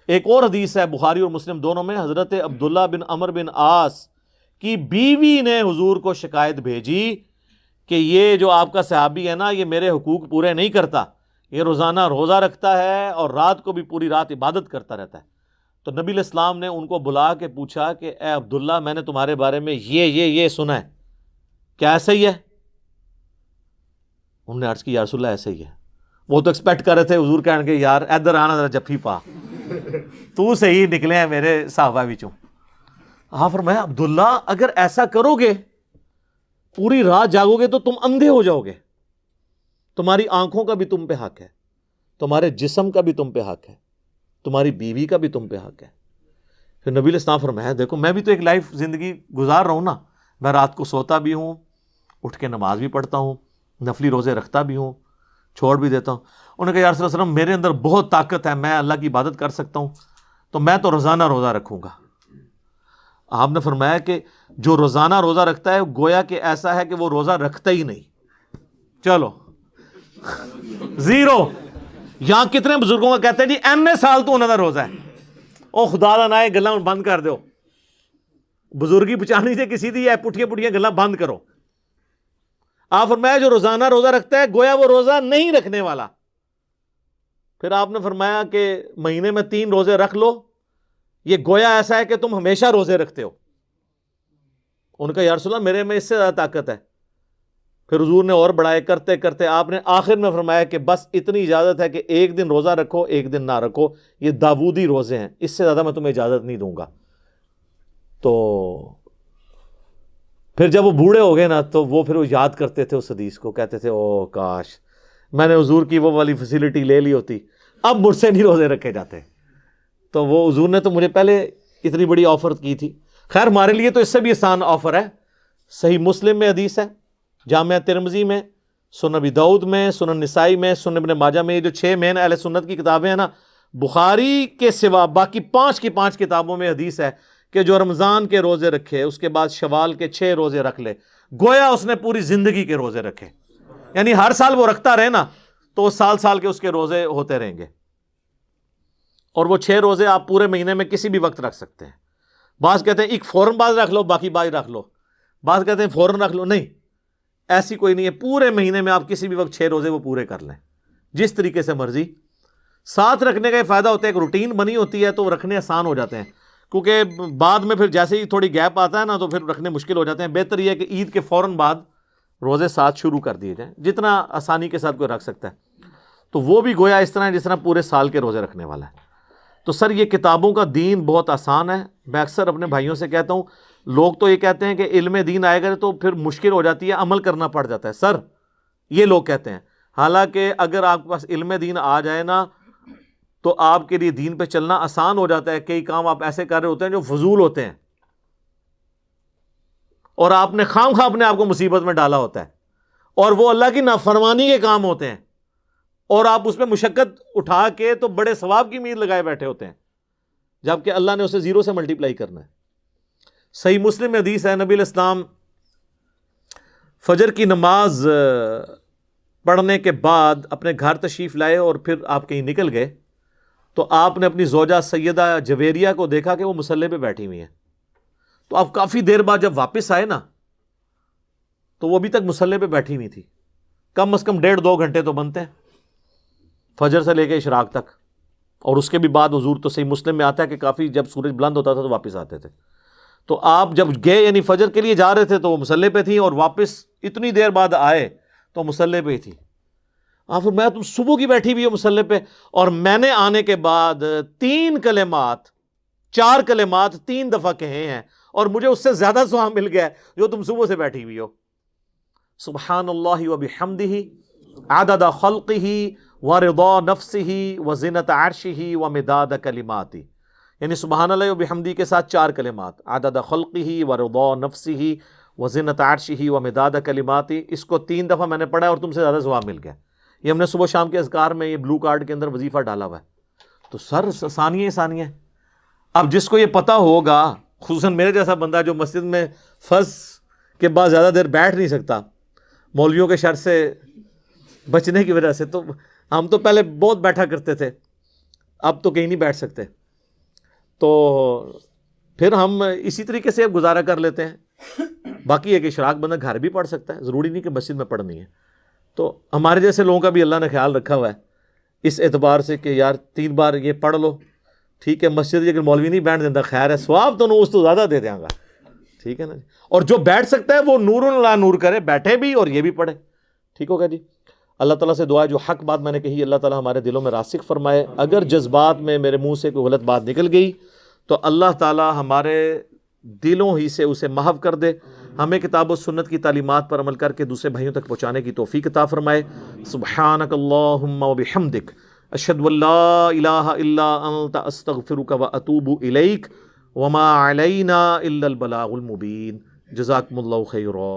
ایک اور حدیث ہے بخاری اور مسلم دونوں میں, حضرت عبداللہ بن عمر بن عاص کی بیوی نے حضور کو شکایت بھیجی کہ یہ جو آپ کا صحابی ہے نا, یہ میرے حقوق پورے نہیں کرتا, یہ روزانہ روزہ رکھتا ہے اور رات کو بھی پوری رات عبادت کرتا رہتا ہے. تو نبی علیہ السلام نے ان کو بلا کے پوچھا کہ اے عبداللہ, میں نے تمہارے بارے میں یہ سنا ہے, کیا ایسا ہی ہے؟ انہوں نے عرض کی یا رسول اللہ ایسا ہی ہے. وہ تو ایکسپیکٹ کر رہے تھے حضور کہنے کے یار ادھر آنا ذرا جفی پا, تو صحیح نکلے ہیں میرے صحابہ وچوں. ہاں فرمایا عبداللہ اگر ایسا کرو گے, پوری رات جاگو گے تو تم اندھے ہو جاؤ گے. تمہاری آنکھوں کا بھی تم پہ حق ہے, تمہارے جسم کا بھی تم پہ حق ہے, تمہاری بیوی کا بھی تم پہ حق ہے. پھر نبی علیہ السلام فرمایا دیکھو میں بھی تو ایک لائف زندگی گزار رہا ہوں نا, میں رات کو سوتا بھی ہوں, اٹھ کے نماز بھی پڑھتا ہوں, نفلی روزے رکھتا بھی ہوں, چھوڑ بھی دیتا ہوں. انہوں نے کہا یا رسول اللہ صلی اللہ علیہ وسلم میرے اندر بہت طاقت ہے, میں اللہ کی عبادت کر سکتا ہوں, تو میں تو روزانہ روزہ رکھوں گا. آپ نے فرمایا کہ جو روزانہ روزہ رکھتا ہے گویا کہ ایسا ہے کہ وہ روزہ رکھتا ہی نہیں. چلو زیرو. یہاں کتنے بزرگوں کا کہتے ہیں جی این سال تو انہوں نے روزہ ہے, او خدا دا نہ گلاں بند کر دو, بزرگی بچانی سے کسی دی پٹھیاں پٹھیاں گلاں بند کرو. آپ فرمایا جو روزانہ روزہ رکھتا ہے گویا وہ روزہ نہیں رکھنے والا. پھر آپ نے فرمایا کہ مہینے میں 3 روزے رکھ لو, یہ گویا ایسا ہے کہ تم ہمیشہ روزے رکھتے ہو. ان کا یا رسول اللہ میرے میں اس سے زیادہ طاقت ہے. پھر حضور نے اور بڑھائے کرتے کرتے آپ نے آخر میں فرمایا کہ بس اتنی اجازت ہے کہ ایک دن روزہ رکھو ایک دن نہ رکھو, یہ داودی روزے ہیں, اس سے زیادہ میں تمہیں اجازت نہیں دوں گا. تو پھر جب وہ بوڑھے ہو گئے نا تو وہ پھر وہ یاد کرتے تھے اس حدیث کو, کہتے تھے او کاش میں نے حضور کی وہ والی فیسلٹی لے لی ہوتی, اب مجھ سے نہیں روزے رکھے جاتے. تو وہ حضور نے تو مجھے پہلے اتنی بڑی آفر کی تھی. خیر ہمارے لیے تو اس سے بھی آسان آفر ہے. صحیح مسلم میں حدیث ہے, جامعہ ترمذی میں, سنن ابی داؤد میں, سنن نسائی میں, سنن ابن ماجہ میں. یہ جو 6 مین اہل سنت کی کتابیں ہیں نا, بخاری کے سوا باقی 5 کی 5 کتابوں میں حدیث ہے کہ جو رمضان کے روزے رکھے اس کے بعد شوال کے 6 روزے رکھ لے, گویا اس نے پوری زندگی کے روزے رکھے. یعنی ہر سال وہ رکھتا رہے نا تو سال سال کے اس کے روزے ہوتے رہیں گے. اور وہ 6 روزے آپ پورے مہینے میں کسی بھی وقت رکھ سکتے ہیں. بعض کہتے ہیں ایک فوراً بعض رکھ لو, باقی بعض رکھ لو. بعض کہتے ہیں فوراً رکھ لو. نہیں, ایسی کوئی نہیں ہے, پورے مہینے میں آپ کسی بھی وقت 6 روزے وہ پورے کر لیں, جس طریقے سے مرضی. ساتھ رکھنے کا یہ فائدہ ہوتا ہے، ایک روٹین بنی ہوتی ہے تو رکھنے آسان ہو جاتے ہیں، کیونکہ بعد میں پھر جیسے ہی تھوڑی گیپ آتا ہے نا تو پھر رکھنے مشکل ہو جاتے ہیں. بہتر یہ ہے کہ عید کے فوراً بعد روزے ساتھ شروع کر دیے جائیں، جتنا آسانی کے ساتھ کوئی رکھ سکتا ہے. تو وہ بھی گویا اس طرح جس طرح پورے سال کے روزے رکھنے والا ہے. تو سر یہ کتابوں کا دین بہت آسان ہے. میں اکثر اپنے بھائیوں سے کہتا ہوں، لوگ تو یہ کہتے ہیں کہ علم دین آئے گا تو پھر مشکل ہو جاتی ہے، عمل کرنا پڑ جاتا ہے. سر یہ لوگ کہتے ہیں، حالانکہ اگر آپ کے پاس علم دین آ جائے نا تو آپ کے لیے دین پہ چلنا آسان ہو جاتا ہے. کئی کام آپ ایسے کر رہے ہوتے ہیں جو فضول ہوتے ہیں اور آپ نے خام خواہ اپنے آپ کو مصیبت میں ڈالا ہوتا ہے، اور وہ اللہ کی نافرمانی کے کام ہوتے ہیں اور آپ اس پہ مشقت اٹھا کے تو بڑے ثواب کی امید لگائے بیٹھے ہوتے ہیں، جبکہ اللہ نے اسے زیرو سے ملٹیپلائی کرنا ہے. صحیح مسلم میں حدیث ہے، نبی علیہ السلام فجر کی نماز پڑھنے کے بعد اپنے گھر تشریف لائے اور پھر آپ کہیں نکل گئے تو آپ نے اپنی زوجہ سیدہ جویریہ کو دیکھا کہ وہ مصلی پہ بیٹھی ہوئی ہیں. تو آپ کافی دیر بعد جب واپس آئے نا تو وہ ابھی تک مصلی پہ بیٹھی ہوئی تھی. کم از کم 1.5-2 گھنٹے تو بنتے ہیں فجر سے لے کے اشراق تک، اور اس کے بھی بعد حضور تو صحیح مسلم میں آتا ہے کہ کافی جب سورج بلند ہوتا تھا تو واپس آتے تھے. تو آپ جب گئے یعنی فجر کے لیے جا رہے تھے تو وہ مصلی پہ تھی، اور واپس اتنی دیر بعد آئے تو مصلی پہ ہی تھی. آپ میں تم صبح کی بیٹھی ہوئی ہو مصلی پہ، اور میں نے آنے کے بعد 4 کلمات 3 دفعہ کہے ہیں اور مجھے اس سے زیادہ ثواب مل گیا ہے جو تم صبح سے بیٹھی ہوئی ہو. سبحان اللہ وبحمدہ عدد خلقہ ورضا نفسہ وزنت عرشہ ومداد کلماتہ. یعنی سبحان اللہ وبحمدہ کے ساتھ 4 کلمات، عدد خلقہ ورضا نفسہ وزنت عرشہ ومداد کلماتہ. اس کو 3 دفعہ میں نے پڑھا اور تم سے زیادہ ثواب مل گیا. یہ ہم نے صبح شام کے اذکار میں یہ بلو کارڈ کے اندر وظیفہ ڈالا ہوا ہے. تو سر ثانیہ. اب جس کو یہ پتہ ہوگا، خصوصاً میرے جیسا بندہ جو مسجد میں فرض کے بعد زیادہ دیر بیٹھ نہیں سکتا مولویوں کے شر سے بچنے کی وجہ سے، تو ہم تو پہلے بہت بیٹھا کرتے تھے، اب تو کہیں نہیں بیٹھ سکتے، تو پھر ہم اسی طریقے سے اب گزارا کر لیتے ہیں. باقی ایک اشراق بندہ گھر بھی پڑھ سکتا ہے، ضروری نہیں کہ مسجد میں پڑھنی ہے. تو ہمارے جیسے لوگوں کا بھی اللہ نے خیال رکھا ہوا ہے اس اعتبار سے کہ یار 3 بار یہ پڑھ لو، ٹھیک ہے. مسجد اگر مولوی نہیں بیٹھ دیتا خیر ہے، ثواب تو اس تو زیادہ دے دیں گا، ٹھیک ہے نا. اور جو بیٹھ سکتا ہے وہ نور لا نور کرے، بیٹھے بھی اور یہ بھی پڑھے، ٹھیک ہوگا جی. اللہ تعالیٰ سے دعا ہے جو حق بات میں نے کہی اللہ تعالیٰ ہمارے دلوں میں راسخ فرمائے. اگر جذبات میں میرے منہ سے کوئی غلط بات نکل گئی تو اللہ تعالیٰ ہمارے دلوں ہی سے اسے محو کر دے. ہمیں کتاب و سنت کی تعلیمات پر عمل کر کے دوسرے بھائیوں تک پہنچانے کی توفیق عطا فرمائے. سبحانک اللہم وبحمدک اشہد ان لا الہ الا انت استغفرک واتوب الیک وما علینا الا البلاغ المبین. جزاکم اللہ خیرا.